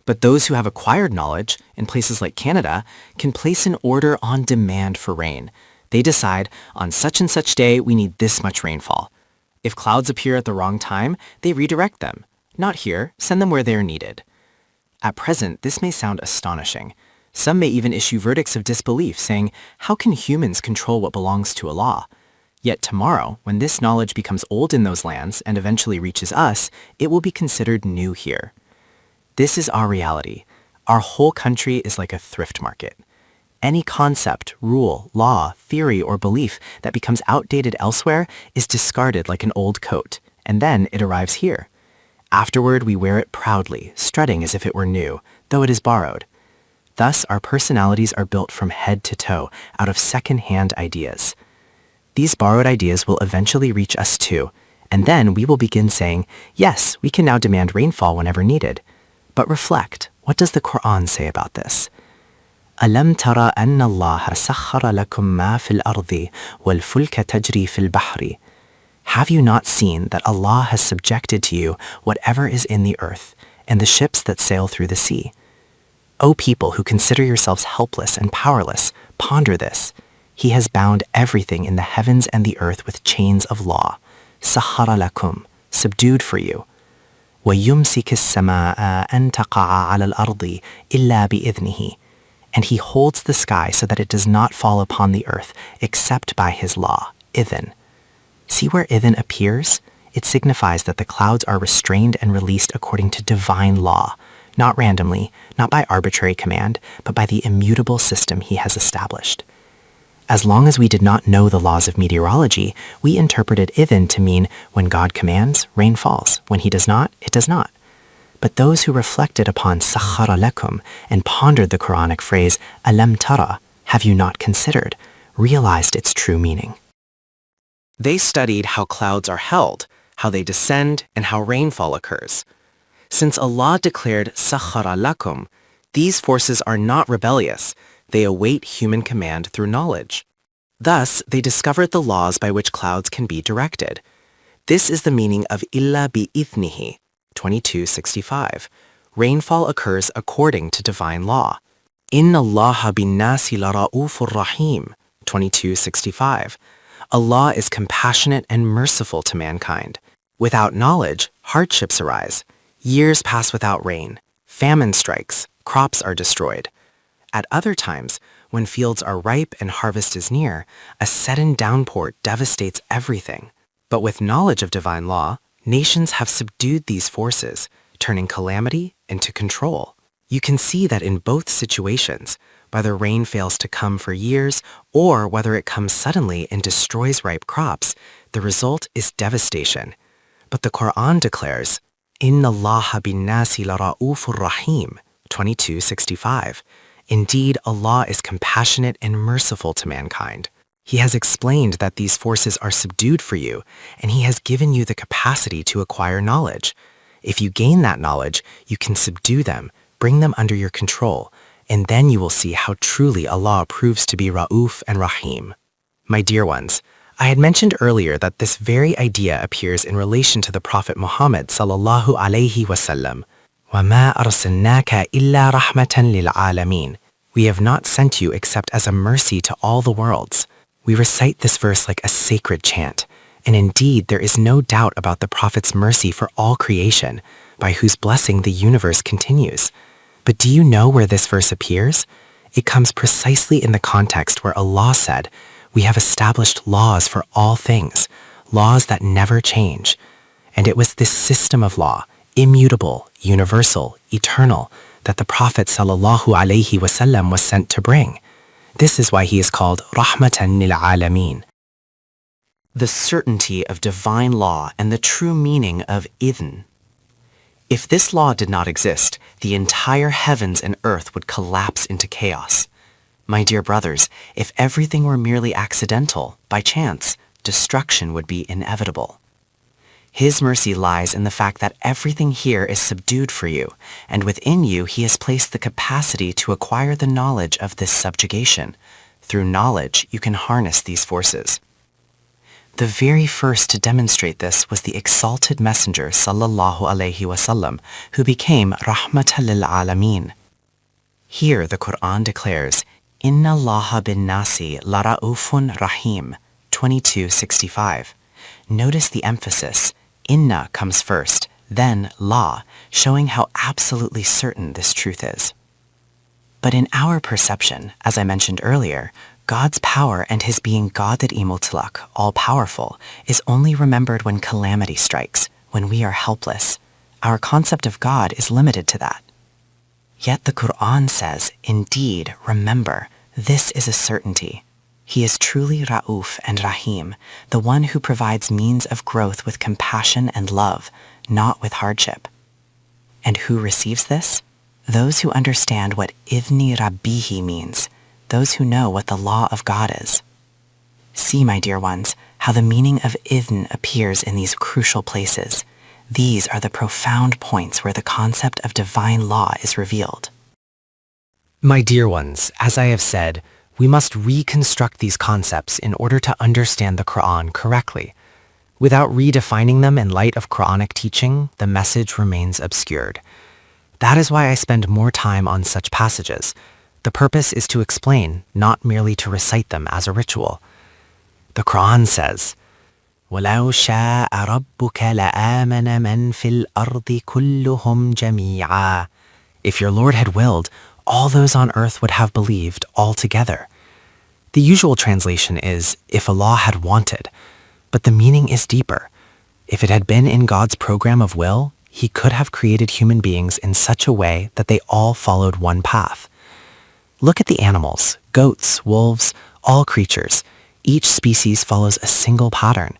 But those who have acquired knowledge, in places like Canada, can place an order on demand for rain. They decide, on such and such day, we need this much rainfall. If clouds appear at the wrong time, they redirect them. Not here, send them where they are needed. At present, this may sound astonishing. Some may even issue verdicts of disbelief, saying, how can humans control what belongs to Allah? Yet tomorrow, when this knowledge becomes old in those lands and eventually reaches us, it will be considered new here. This is our reality. Our whole country is like a thrift market. Any concept, rule, law, theory, or belief that becomes outdated elsewhere is discarded like an old coat, and then it arrives here. Afterward, we wear it proudly, strutting as if it were new, though it is borrowed. Thus, our personalities are built from head to toe out of second-hand ideas. These borrowed ideas will eventually reach us too, and then we will begin saying, yes, we can now demand rainfall whenever needed. But reflect, what does the Quran say about this? أَلَمْ تَرَ أَنَّ اللَّهَ سَخَّرَ لَكُم مَا فِي الْأَرْضِ وَالْفُلْكَ تَجْرِي فِي الْبَحْرِ. Have you not seen that Allah has subjected to you whatever is in the earth, and the ships that sail through the sea? O people who consider yourselves helpless and powerless, ponder this. He has bound everything in the heavens and the earth with chains of law. Sahara lakum, subdued for you. وَيُمْسِكِ السَّمَاءَ أَن تَقَعَ عَلَى الْأَرْضِ إِلَّا بِإِذْنِهِ. And he holds the sky so that it does not fall upon the earth except by his law, idhn. See where idhn appears? It signifies that the clouds are restrained and released according to divine law, not randomly, not by arbitrary command, but by the immutable system he has established. As long as we did not know the laws of meteorology, we interpreted idhn to mean when God commands, rain falls. When he does not, it does not. But those who reflected upon sakhara lakum and pondered the Quranic phrase alam tara, have you not considered, realized its true meaning. They studied how clouds are held, how they descend, and how rainfall occurs. Since Allah declared sakhara lakum, these forces are not rebellious. They await human command through knowledge. Thus, they discovered the laws by which clouds can be directed. This is the meaning of illa bi-ithnihi, 2265. Rainfall occurs according to divine law. Inna Allaha bin-nasi la-ra'ufur rahim, 2265. Allah is compassionate and merciful to mankind. Without knowledge, hardships arise. Years pass without rain. Famine strikes. Crops are destroyed. At other times, when fields are ripe and harvest is near, a sudden downpour devastates everything. But with knowledge of divine law, nations have subdued these forces, turning calamity into control. You can see that in both situations, whether rain fails to come for years or whether it comes suddenly and destroys ripe crops, the result is devastation. But the Quran declares, Inna Allaha bin-nasi la-ra'ufur rahim, 2265. Indeed, Allah is compassionate and merciful to mankind. He has explained that these forces are subdued for you, and He has given you the capacity to acquire knowledge. If you gain that knowledge, you can subdue them, bring them under your control, and then you will see how truly Allah proves to be Ra'uf and Rahim. My dear ones, I had mentioned earlier that this very idea appears in relation to the Prophet Muhammad sallallahu alaihi wasallam. وَمَا أَرْسَلْنَاكَ إِلَّا رَحْمَةً لِلْعَالَمِينَ. We have not sent you except as a mercy to all the worlds. We recite this verse like a sacred chant, and indeed there is no doubt about the Prophet's mercy for all creation, by whose blessing the universe continues. But do you know where this verse appears? It comes precisely in the context where Allah said, "We have established laws for all things, laws that never change." And it was this system of law, immutable, universal, eternal, that the Prophet sallallahu alaihi wasallam was sent to bring. This is why he is called Rahmatan lil Alameen. The certainty of divine law and the true meaning of idhn. If this law did not exist, the entire heavens and earth would collapse into chaos. My dear brothers, if everything were merely accidental, by chance, destruction would be inevitable. His mercy lies in the fact that everything here is subdued for you, and within you He has placed the capacity to acquire the knowledge of this subjugation. Through knowledge, you can harness these forces. The very first to demonstrate this was the exalted Messenger sallallahu alaihi wasallam, who became Rahmatan lil Alameen. Here the Quran declares, Inna Allaha bin-nasi la-ra'ufun rahim, 2265. Notice the emphasis. Inna comes first, then la, showing how absolutely certain this truth is. But in our perception, as I mentioned earlier, God's power and His being Qadir Mutlaq, all-powerful, is only remembered when calamity strikes, when we are helpless. Our concept of God is limited to that. Yet the Quran says, indeed, remember, this is a certainty. He is truly Ra'uf and Rahim, the one who provides means of growth with compassion and love, not with hardship. And who receives this? Those who understand what Idhni Rabbihi means, those who know what the law of God is. See, my dear ones, how the meaning of Idhn appears in these crucial places. These are the profound points where the concept of divine law is revealed. My dear ones, as I have said, we must reconstruct these concepts in order to understand the Quran correctly. Without redefining them in light of Quranic teaching, the message remains obscured. That is why I spend more time on such passages. The purpose is to explain, not merely to recite them as a ritual. The Quran says, وَلَوْ شَاءَ رَبُّكَ لَآمَنَ مَنْ فِي الْأَرْضِ كُلُّهُمْ جَمِيعًا. If your Lord had willed, all those on earth would have believed all together. The usual translation is, if Allah had wanted, but the meaning is deeper. If it had been in God's program of will, He could have created human beings in such a way that they all followed one path. Look at the animals, goats, wolves, all creatures. Each species follows a single pattern.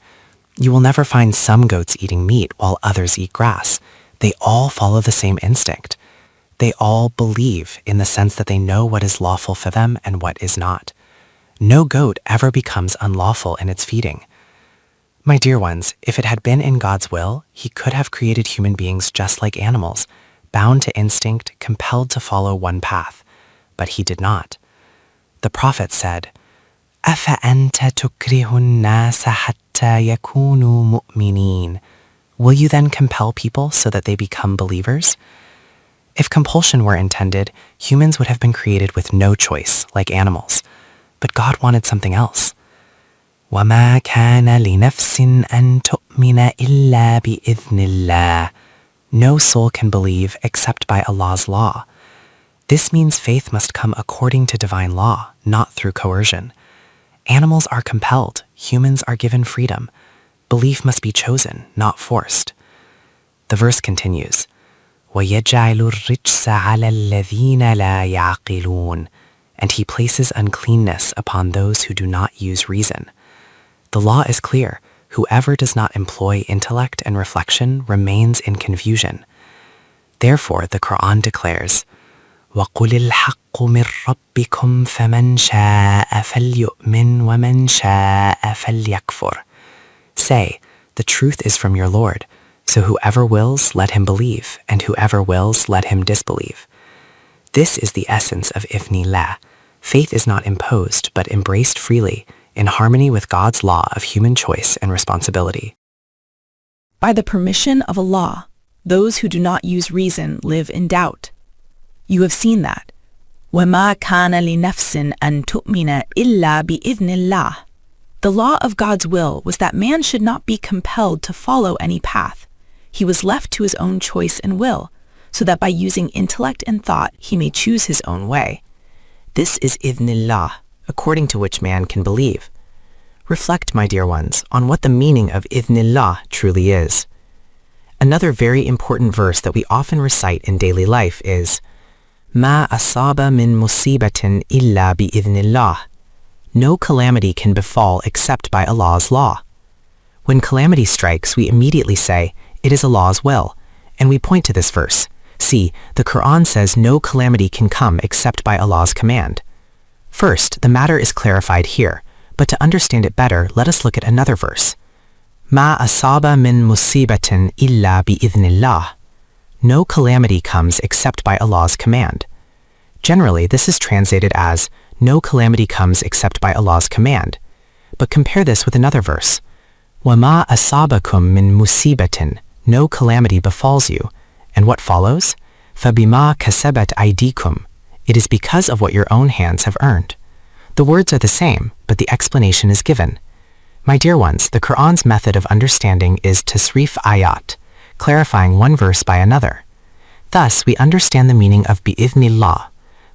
You will never find some goats eating meat while others eat grass. They all follow the same instinct. They all believe in the sense that they know what is lawful for them and what is not. No goat ever becomes unlawful in its feeding. My dear ones, if it had been in God's will, He could have created human beings just like animals, bound to instinct, compelled to follow one path. But He did not. The Prophet said, أَفَأَنْتَ تُكْرِهُ النَّاسَ حَتَّى يَكُونُوا مُؤْمِنِينَ. Will you then compel people so that they become believers? If compulsion were intended, humans would have been created with no choice, like animals. But God wanted something else. وَمَا كَانَ لِنَفْسٍ أَن تُؤْمِنَ إِلَّا بِإِذْنِ اللَّهِ. No soul can believe except by Allah's law. This means faith must come according to divine law, not through coercion. Animals are compelled, humans are given freedom. Belief must be chosen, not forced. The verse continues, وَيَجْعَلُ الرِّجْسَ عَلَى الَّذِينَ لَا يَعْقِلُونَ. And He places uncleanness upon those who do not use reason. The law is clear. Whoever does not employ intellect and reflection remains in confusion. Therefore, the Quran declares, وَقُلِ الْحَقُّ مِنْ رَبِّكُمْ فَمَنْ شَاءَ فَلْيُؤْمِنْ وَمَنْ شَاءَ فَلْيَكْفُرْ. Say, the truth is from your Lord, so whoever wills, let him believe, and whoever wills, let him disbelieve. This is the essence of Ifnillah. Faith is not imposed, but embraced freely, in harmony with God's law of human choice and responsibility. By the permission of Allah, those who do not use reason live in doubt. You have seen that. وَمَا كَانَ لِنَفْسٍ أَن تُؤْمِنَ إِلَّا بِإِذْنِ اللَّهِ. The law of God's will was that man should not be compelled to follow any path. He was left to his own choice and will, so that by using intellect and thought he may choose his own way. This is idhnillah, according to which man can believe. Reflect, my dear ones, on what the meaning of idhnillah truly is. Another very important verse that we often recite in daily life is, مَا أَصَابَ مِن مُصِيبَةٍ إِلَّا بِإِذْنِ. No calamity can befall except by Allah's law. When calamity strikes, we immediately say, it is Allah's will, and we point to this verse. See, the Quran says no calamity can come except by Allah's command. First, the matter is clarified here, but to understand it better, let us look at another verse. مَا أَصَابَ مِن مُصِيبَةٍ إِلَّا بِإِذْنِ. No calamity comes except by Allah's command. Generally, this is translated as, no calamity comes except by Allah's command. But compare this with another verse. وَمَا أَصَابَكُم مِّن مُصِيبَةٍ. No calamity befalls you. And what follows? فَبِمَا كَسَبَتْ أَيْدِيكُمْ. It is because of what your own hands have earned. The words are the same, but the explanation is given. My dear ones, the Quran's method of understanding is tasrif ayat, clarifying one verse by another. Thus, we understand the meaning of bi'idhnillah.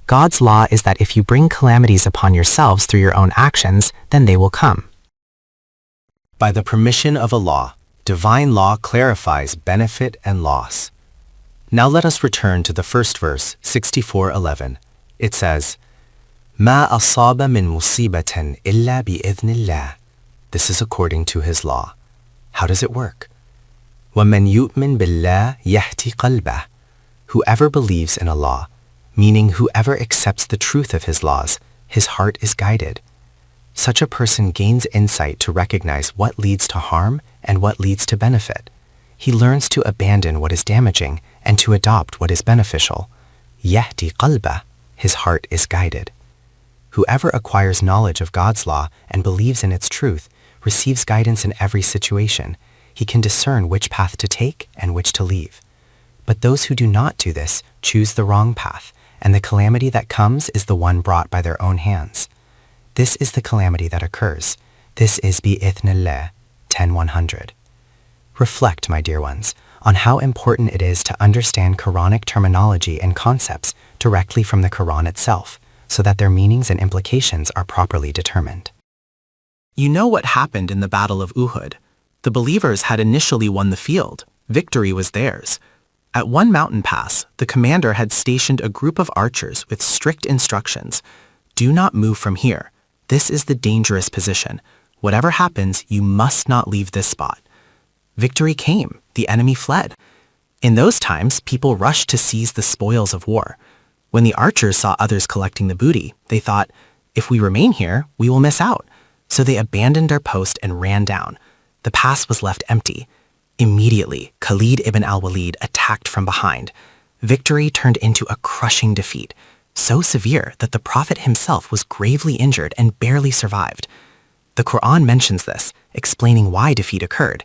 God's law is that if you bring calamities upon yourselves through your own actions, then they will come. By the permission of Allah, divine law clarifies benefit and loss. Now let us return to the first verse, 64:11. It says, مَا أَصَابَ مِن مُصِيبَةٍ إِلَّا بِإِذْنِ اللَّهِ. This is according to His law. How does it work? وَمَنْ يُؤْمِن بِاللَّهِ يَهْدِ قَلْبَهُ. Whoever believes in Allah, meaning whoever accepts the truth of His laws, his heart is guided. Such a person gains insight to recognize what leads to harm and what leads to benefit. He learns to abandon what is damaging and to adopt what is beneficial. يَهْدِ قَلْبَهُ. His heart is guided. Whoever acquires knowledge of God's law and believes in its truth receives guidance in every situation. He can discern which path to take and which to leave. But those who do not do this choose the wrong path, and the calamity that comes is the one brought by their own hands. This is the calamity that occurs. This is bi-ithnillah, 10:100. Reflect, my dear ones, on how important it is to understand Quranic terminology and concepts directly from the Quran itself, so that their meanings and implications are properly determined. You know what happened in the Battle of Uhud. The believers had initially won the field. Victory was theirs. At one mountain pass, the commander had stationed a group of archers with strict instructions. Do not move from here. This is the dangerous position. Whatever happens, you must not leave this spot. Victory came. The enemy fled. In those times, people rushed to seize the spoils of war. When the archers saw others collecting the booty, they thought, if we remain here, we will miss out. So they abandoned their post and ran down. The pass was left empty. Immediately, Khalid ibn al-Walid attacked from behind. Victory turned into a crushing defeat, so severe that the Prophet himself was gravely injured and barely survived. The Quran mentions this, explaining why defeat occurred.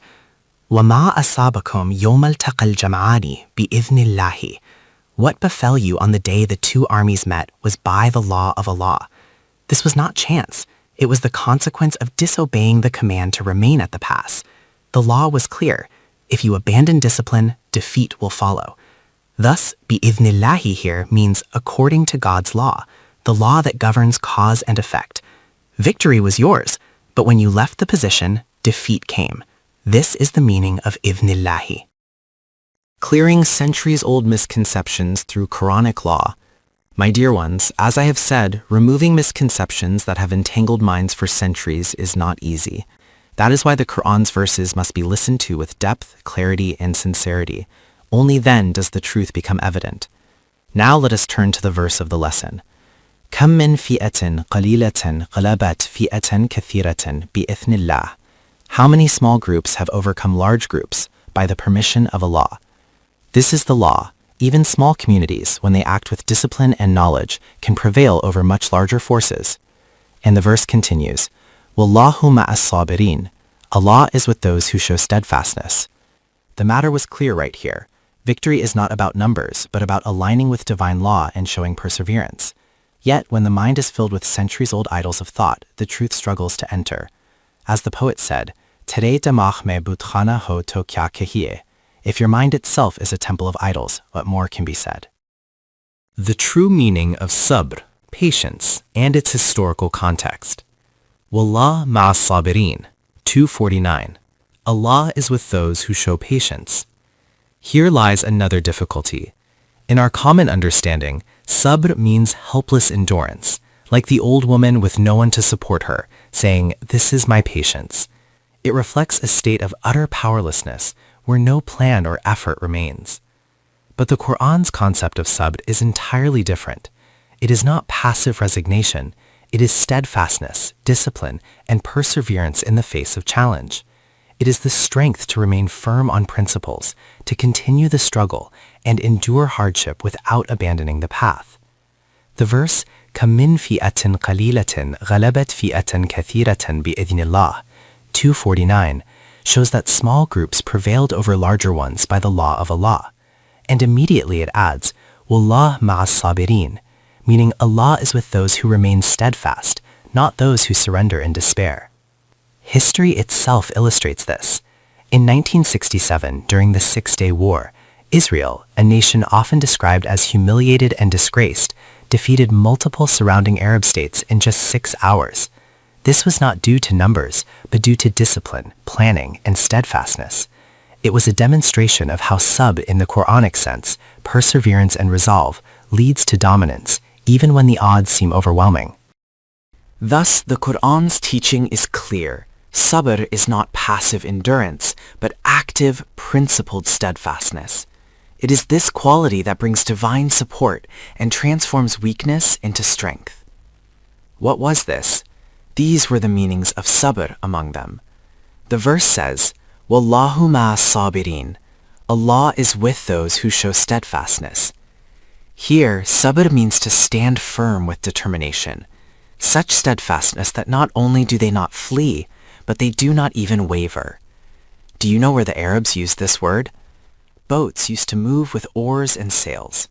وَمَا أَصَابَكُمْ يَوْمَ الْتَقَى الْجَمْعَانِ بِإِذْنِ اللَّهِ. What befell you on the day the two armies met was by the law of Allah. This was not chance. It was the consequence of disobeying the command to remain at the pass. The law was clear. If you abandon discipline, defeat will follow. Thus, bi-idhnillahi here means according to God's law, the law that governs cause and effect. Victory was yours, but when you left the position, defeat came. This is the meaning of idhnillahi. Clearing centuries-old misconceptions through Quranic law. My dear ones, as I have said, removing misconceptions that have entangled minds for centuries is not easy. That is why the Quran's verses must be listened to with depth, clarity, and sincerity. Only then does the truth become evident. Now let us turn to the verse of the lesson. كَمْ مِنْ فِئَةٍ قَلِيلَةٍ غَلَبَتْ فِئَةً كَثِيرَةً بِإِذْنِ اللَّهِ. How many small groups have overcome large groups by the permission of Allah? This is the law. Even small communities, when they act with discipline and knowledge, can prevail over much larger forces. And the verse continues, وَاللَّهُ مَعَ الصَّابِرِينَ. Allah is with those who show steadfastness. The matter was clear right here. Victory is not about numbers, but about aligning with divine law and showing perseverance. Yet, when the mind is filled with centuries-old idols of thought, the truth struggles to enter. As the poet said, Tere damach me butkhana ho to kya kahiye. If your mind itself is a temple of idols, what more can be said? The true meaning of sabr, patience, and its historical context. Wallah ma'as sabirin, 249. Allah is with those who show patience. Here lies another difficulty. In our common understanding, sabr means helpless endurance, like the old woman with no one to support her, saying, "This is my patience." It reflects a state of utter powerlessness, where no plan or effort remains. But the Quran's concept of sabr is entirely different. It is not passive resignation. It is steadfastness, discipline, and perseverance in the face of challenge. It is the strength to remain firm on principles, to continue the struggle, and endure hardship without abandoning the path. The verse, كَمِّنْ فِئَةٍ قَلِيلَةٍ غَلَبَتْ فِئَةً كَثِيرَةً بِإِذْنِ اللَّهِ, 249, shows that small groups prevailed over larger ones by the law of Allah. And immediately it adds, وَاللَّهُ مَعَ الصَّابِرِينَ, meaning Allah is with those who remain steadfast, not those who surrender in despair. History itself illustrates this. In 1967, during the Six-Day War, Israel, a nation often described as humiliated and disgraced, defeated multiple surrounding Arab states in just 6 hours. This was not due to numbers, but due to discipline, planning, and steadfastness. It was a demonstration of how sabr in the Quranic sense, perseverance and resolve, leads to dominance, even when the odds seem overwhelming. Thus, the Quran's teaching is clear. Sabr is not passive endurance, but active, principled steadfastness. It is this quality that brings divine support and transforms weakness into strength. What was this? These were the meanings of sabr among them. The verse says, Wallahu ma'as sabirin. Allah is with those who show steadfastness. Here, sabr means to stand firm with determination. Such steadfastness that not only do they not flee, but they do not even waver. Do you know where the Arabs used this word? boats used to move with oars and sails.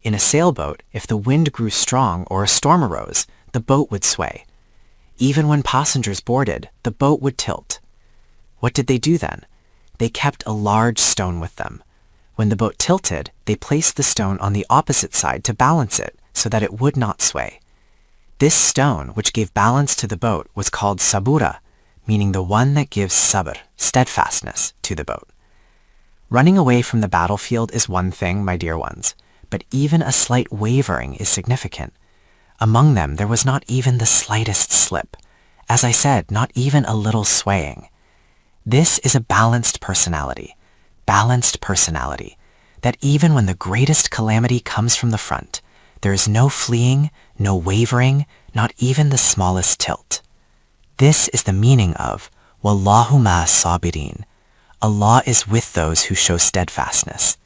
In a sailboat, if the wind grew strong or a storm arose, the boat would sway. Even when passengers boarded, the boat would tilt. What did they do then? They kept a large stone with them. When the boat tilted, they placed the stone on the opposite side to balance it so that it would not sway. This stone, which gave balance to the boat, was called sabura, meaning the one that gives sabr, steadfastness, to the boat. Running away from the battlefield is one thing, my dear ones, but even a slight wavering is significant. Among them, there was not even the slightest slip. As I said, not even a little swaying. This is a balanced personality, that even when the greatest calamity comes from the front, there is no fleeing, no wavering, not even the smallest tilt. This is the meaning of Wallahu ma sabirin. Allah is with those who show steadfastness.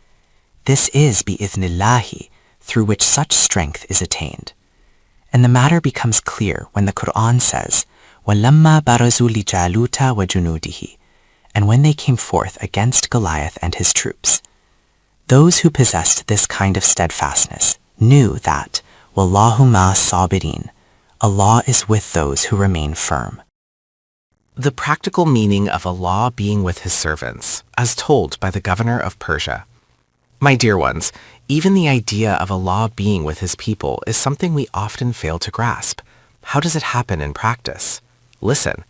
This is bi'ithnillahi, through which such strength is attained. And the matter becomes clear when the Quran says, وَلَمَّا بَرَزُوا لِجَالُوتَ وَجُنُودِهِ, and when they came forth against Goliath and his troops. Those who possessed this kind of steadfastness knew that Wallahu ma sabirin, Allah is with those who remain firm. The practical meaning of Allah being with his servants, as told by the governor of Persia. My dear ones, even the idea of Allah being with his people is something we often fail to grasp. How does it happen in practice? Listen.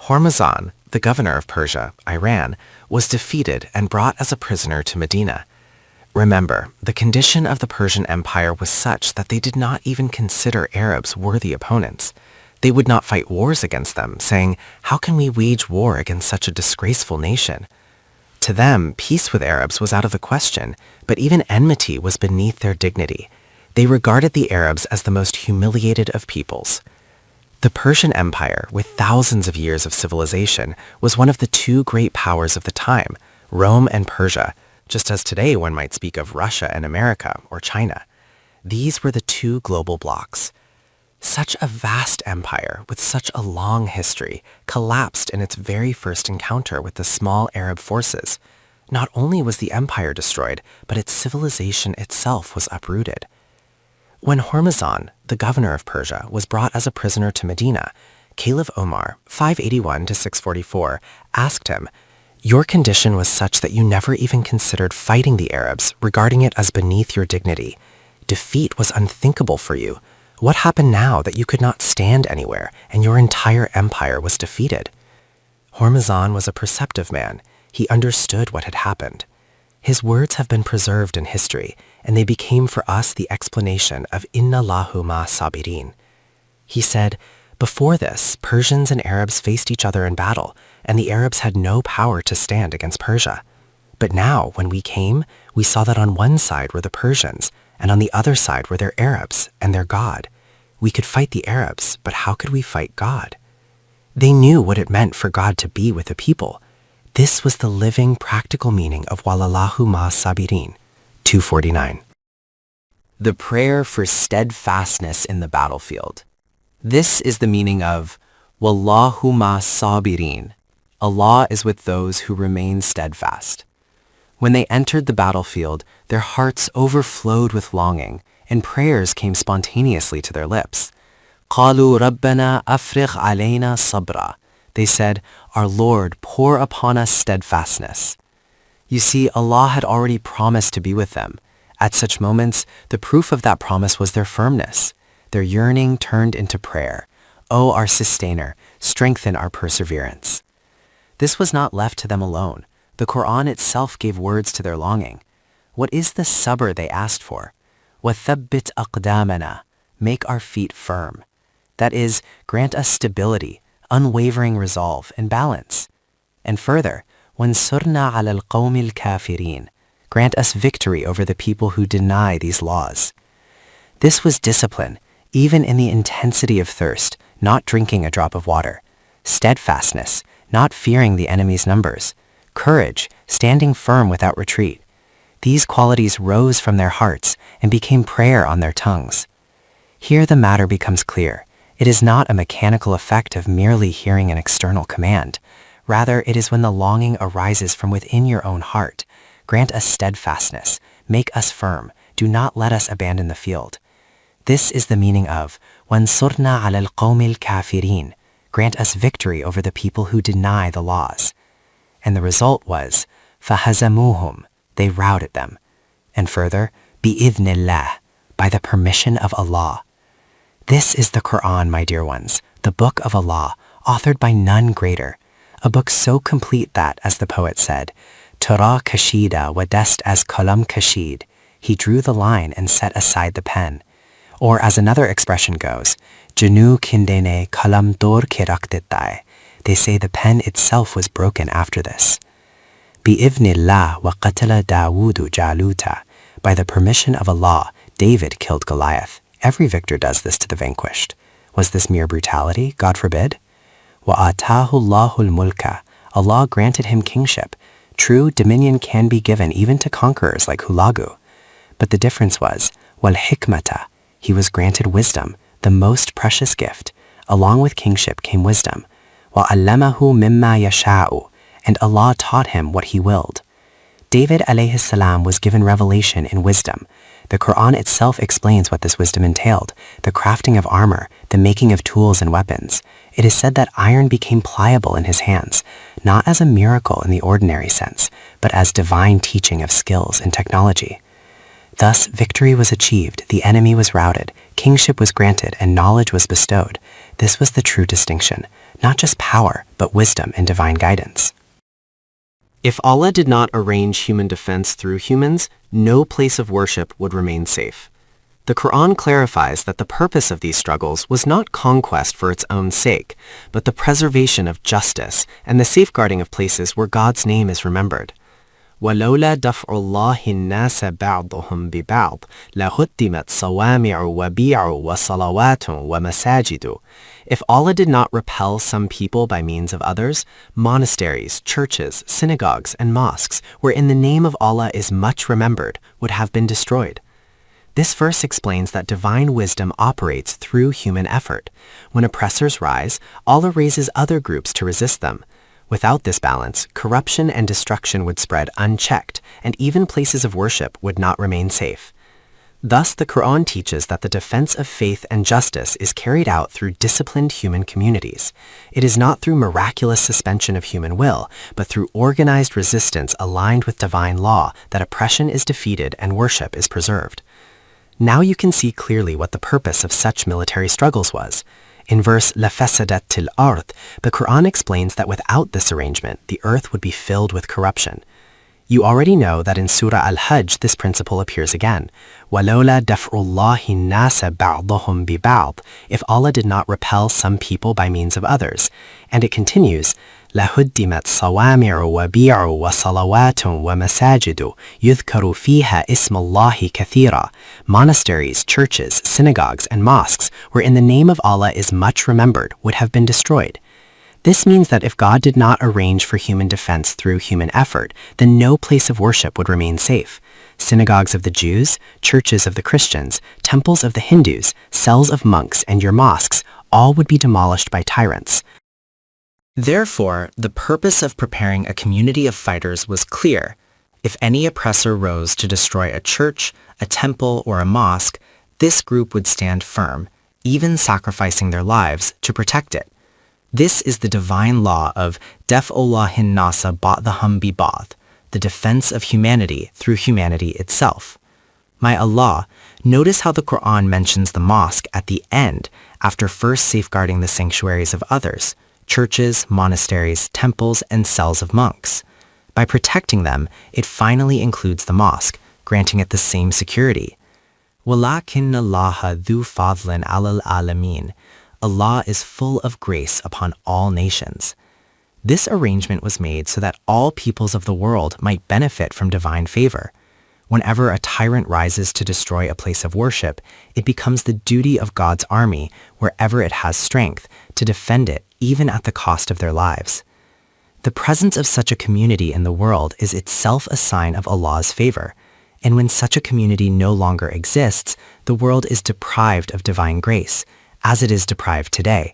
Hormuzan, the governor of Persia, Iran, was defeated and brought as a prisoner to Medina. Remember, the condition of the Persian Empire was such that they did not even consider Arabs worthy opponents. They would not fight wars against them, saying, "How can we wage war against such a disgraceful nation?" To them, peace with Arabs was out of the question, but even enmity was beneath their dignity. They regarded the Arabs as the most humiliated of peoples. The Persian Empire, with thousands of years of civilization, was one of the two great powers of the time, Rome and Persia, just as today one might speak of Russia and America or China. These were the two global blocs. Such a vast empire with such a long history collapsed in its very first encounter with the small Arab forces. Not only was the empire destroyed, but its civilization itself was uprooted. When Hormuzan, the governor of Persia, was brought as a prisoner to Medina, Caliph Omar, 581 to 644, asked him, "Your condition was such that you never even considered fighting the Arabs, regarding it as beneath your dignity. Defeat was unthinkable for you. What happened now that you could not stand anywhere and your entire empire was defeated?" Hormuzan was a perceptive man. He understood what had happened. His words have been preserved in history, and they became for us the explanation of Inna Allahu ma sabirin. He said, "Before this, Persians and Arabs faced each other in battle, and the Arabs had no power to stand against Persia. But now, when we came, we saw that on one side were the Persians, and on the other side were their Arabs and their God. We could fight the Arabs, but how could we fight God?" They knew what it meant for God to be with a people. This was the living, practical meaning of Wallahu ma sabirin, 249. The prayer for steadfastness in the battlefield. This is the meaning of Wallahu ma sabirin. Allah is with those who remain steadfast. When they entered the battlefield, their hearts overflowed with longing, and prayers came spontaneously to their lips. قَالُوا رَبَّنَا أَفْرِغْ عَلَيْنَا صَبْرًا. They said, "Our Lord, pour upon us steadfastness." You see, Allah had already promised to be with them. At such moments, the proof of that promise was their firmness. Their yearning turned into prayer. "O our Sustainer, strengthen our perseverance." This was not left to them alone. The Quran itself gave words to their longing. What is the sabr they asked for? وَثَبِّتْ أَقْدَامَنَا. Make our feet firm. That is, grant us stability, unwavering resolve, and balance. And further, وَانْصُرْنَا عَلَى الْقَوْمِ الْكَافِرِينَ. Grant us victory over the people who deny these laws. This was discipline, even in the intensity of thirst, not drinking a drop of water. Steadfastness, not fearing the enemy's numbers. Courage, standing firm without retreat. These qualities rose from their hearts and became prayer on their tongues. Here the matter becomes clear. It is not a mechanical effect of merely hearing an external command. Rather, it is when the longing arises from within your own heart, Grant us steadfastness. Make us firm. Do not let us abandon the field. This is the meaning of وَانْصُرْنَا عَلَى الْقَوْمِ الْكَافِرِينَ. Grant us victory over the people who deny the laws. And the result was فَهَزَمُوهُمْ. They routed them. And further, بِإِذْنِ اللَّهِ. By the permission of Allah. This is the Quran, my dear ones, the book of Allah, authored by none greater. A book so complete that, as the poet said, Tura kashida wa dest as kalam kashid. He drew the line and set aside the pen. Or as another expression goes, Janu kindene kalam dor ke rak dittai. They say the pen itself was broken after this. Bi-ibnillah wa qatala Dawudu Jaluta. By the permission of Allah, David killed Goliath. Every victor does this to the vanquished. Was this mere brutality? God forbid. وَآتَاهُ اللَّهُ الْمُلْكَ. Allah granted him kingship. True, dominion can be given even to conquerors like Hulagu. But the difference was, وَالْحِكْمَةَ. He was granted wisdom, the most precious gift. Along with kingship came wisdom. وَعَلَّمَهُ مِمَّا يَشَاءُ. And Allah taught him what he willed. David alayhi salam was given revelation in wisdom. The Quran itself explains what this wisdom entailed, the crafting of armor, the making of tools and weapons. It is said that iron became pliable in his hands, not as a miracle in the ordinary sense, but as divine teaching of skills and technology. Thus, victory was achieved, the enemy was routed, kingship was granted, and knowledge was bestowed. This was the true distinction, not just power, but wisdom and divine guidance. If Allah did not arrange human defense through humans, no place of worship would remain safe. The Quran clarifies that the purpose of these struggles was not conquest for its own sake, but the preservation of justice and the safeguarding of places where God's name is remembered. وَلَوْلَا دَفْعُ اللَّهِ النَّاسَ بَعْضُهُمْ بِبَعْضٍ لَهُدِّمَتْ صَوَامِعُ وَبِيعُ وَصَلَوَاتٌ وَمَسَاجِدُ. If Allah did not repel some people by means of others, monasteries, churches, synagogues, and mosques, where in the name of Allah is much remembered, would have been destroyed. This verse explains that divine wisdom operates through human effort. When oppressors rise, Allah raises other groups to resist them. Without this balance, corruption and destruction would spread unchecked, and even places of worship would not remain safe. Thus, the Quran teaches that the defense of faith and justice is carried out through disciplined human communities. It is not through miraculous suspension of human will, but through organized resistance aligned with divine law that oppression is defeated and worship is preserved. Now you can see clearly what the purpose of such military struggles was. In verse لَفَسَدَتِ الْأَرْضِ, the Quran explains that without this arrangement, the earth would be filled with corruption. You already know that in Surah Al-Hajj this principle appears again. وَلَوْلَا دَفْعُ اللَّهِ النَّاسَ بَعْضُهُمْ بِبَعْضٍ. If Allah did not repel some people by means of others. And it continues, لَهُدِّمَتْ صَوَامِعُ وَبِيعُ وَصَلَوَاتٌ وَمَسَاجِدُ يُذْكَرُ فِيهَا إِسْمَ اللَّهِ كَثِيرًا. Monasteries, churches, synagogues, and mosques, where in the name of Allah is much remembered, would have been destroyed. This means that if God did not arrange for human defense through human effort, then no place of worship would remain safe. Synagogues of the Jews, churches of the Christians, temples of the Hindus, cells of monks, and your mosques, all would be demolished by tyrants. Therefore, the purpose of preparing a community of fighters was clear. If any oppressor rose to destroy a church, a temple, or a mosque, this group would stand firm, even sacrificing their lives to protect it. This is the divine law of Daf'ullahin nasa ba'dhum bi ba'd, the defense of humanity through humanity itself. My Allah, notice how the Quran mentions the mosque at the end after first safeguarding the sanctuaries of others, churches, monasteries, temples, and cells of monks. By protecting them, it finally includes the mosque, granting it the same security. وَلَكِنَّ اللَّهَ ذُو فَضْلٍ عَلَى الْعَالَمِينَ. Allah is full of grace upon all nations. This arrangement was made so that all peoples of the world might benefit from divine favor. Whenever a tyrant rises to destroy a place of worship, it becomes the duty of God's army, wherever it has strength, to defend it even at the cost of their lives. The presence of such a community in the world is itself a sign of Allah's favor, and when such a community no longer exists, the world is deprived of divine grace, as it is deprived today.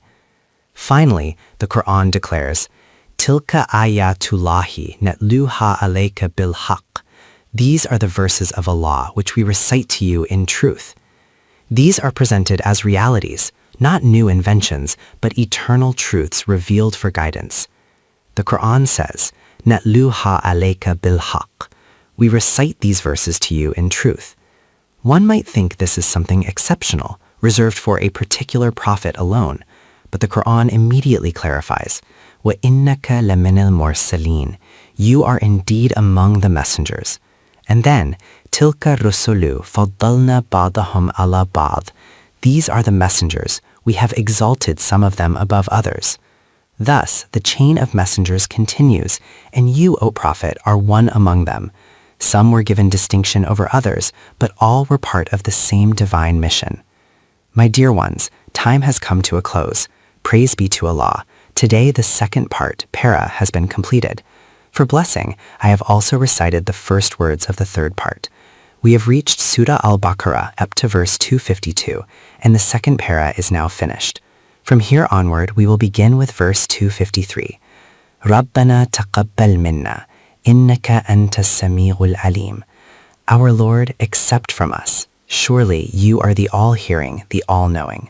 Finally, the Quran declares, Tilka ayatullahi netluha alayka bil haqq. These are the verses of Allah which we recite to you in truth. These are presented as realities, not new inventions, but eternal truths revealed for guidance. The Quran says, Natluha alayka bilhaq. We recite these verses to you in truth. One might think this is something exceptional, reserved for a particular prophet alone, but the Quran immediately clarifies, وَإِنَّكَ لَمِنَ الْمُرْسَلِينَ. You are indeed among the messengers. And then, تِلْكَ الرُّسُلُ فَضَّلْنَا بَعْضَهُمْ عَلَى بَعْضٍ. These are the messengers. We have exalted some of them above others. Thus, the chain of messengers continues, and you, O Prophet, are one among them. Some were given distinction over others, but all were part of the same divine mission. My dear ones, time has come to a close. Praise be to Allah. Today, the second part, para, has been completed. For blessing, I have also recited the first words of the third part. We have reached Surah Al-Baqarah up to verse 252, and the second para is now finished. From here onward, we will begin with verse 253. رَبَّنَا تَقَبَّلْ مِنَّا إِنَّكَ أَنْتَ السَّمِيعُ الْعَلِيمُ. Our Lord, accept from us. Surely you are the all-hearing, the all-knowing.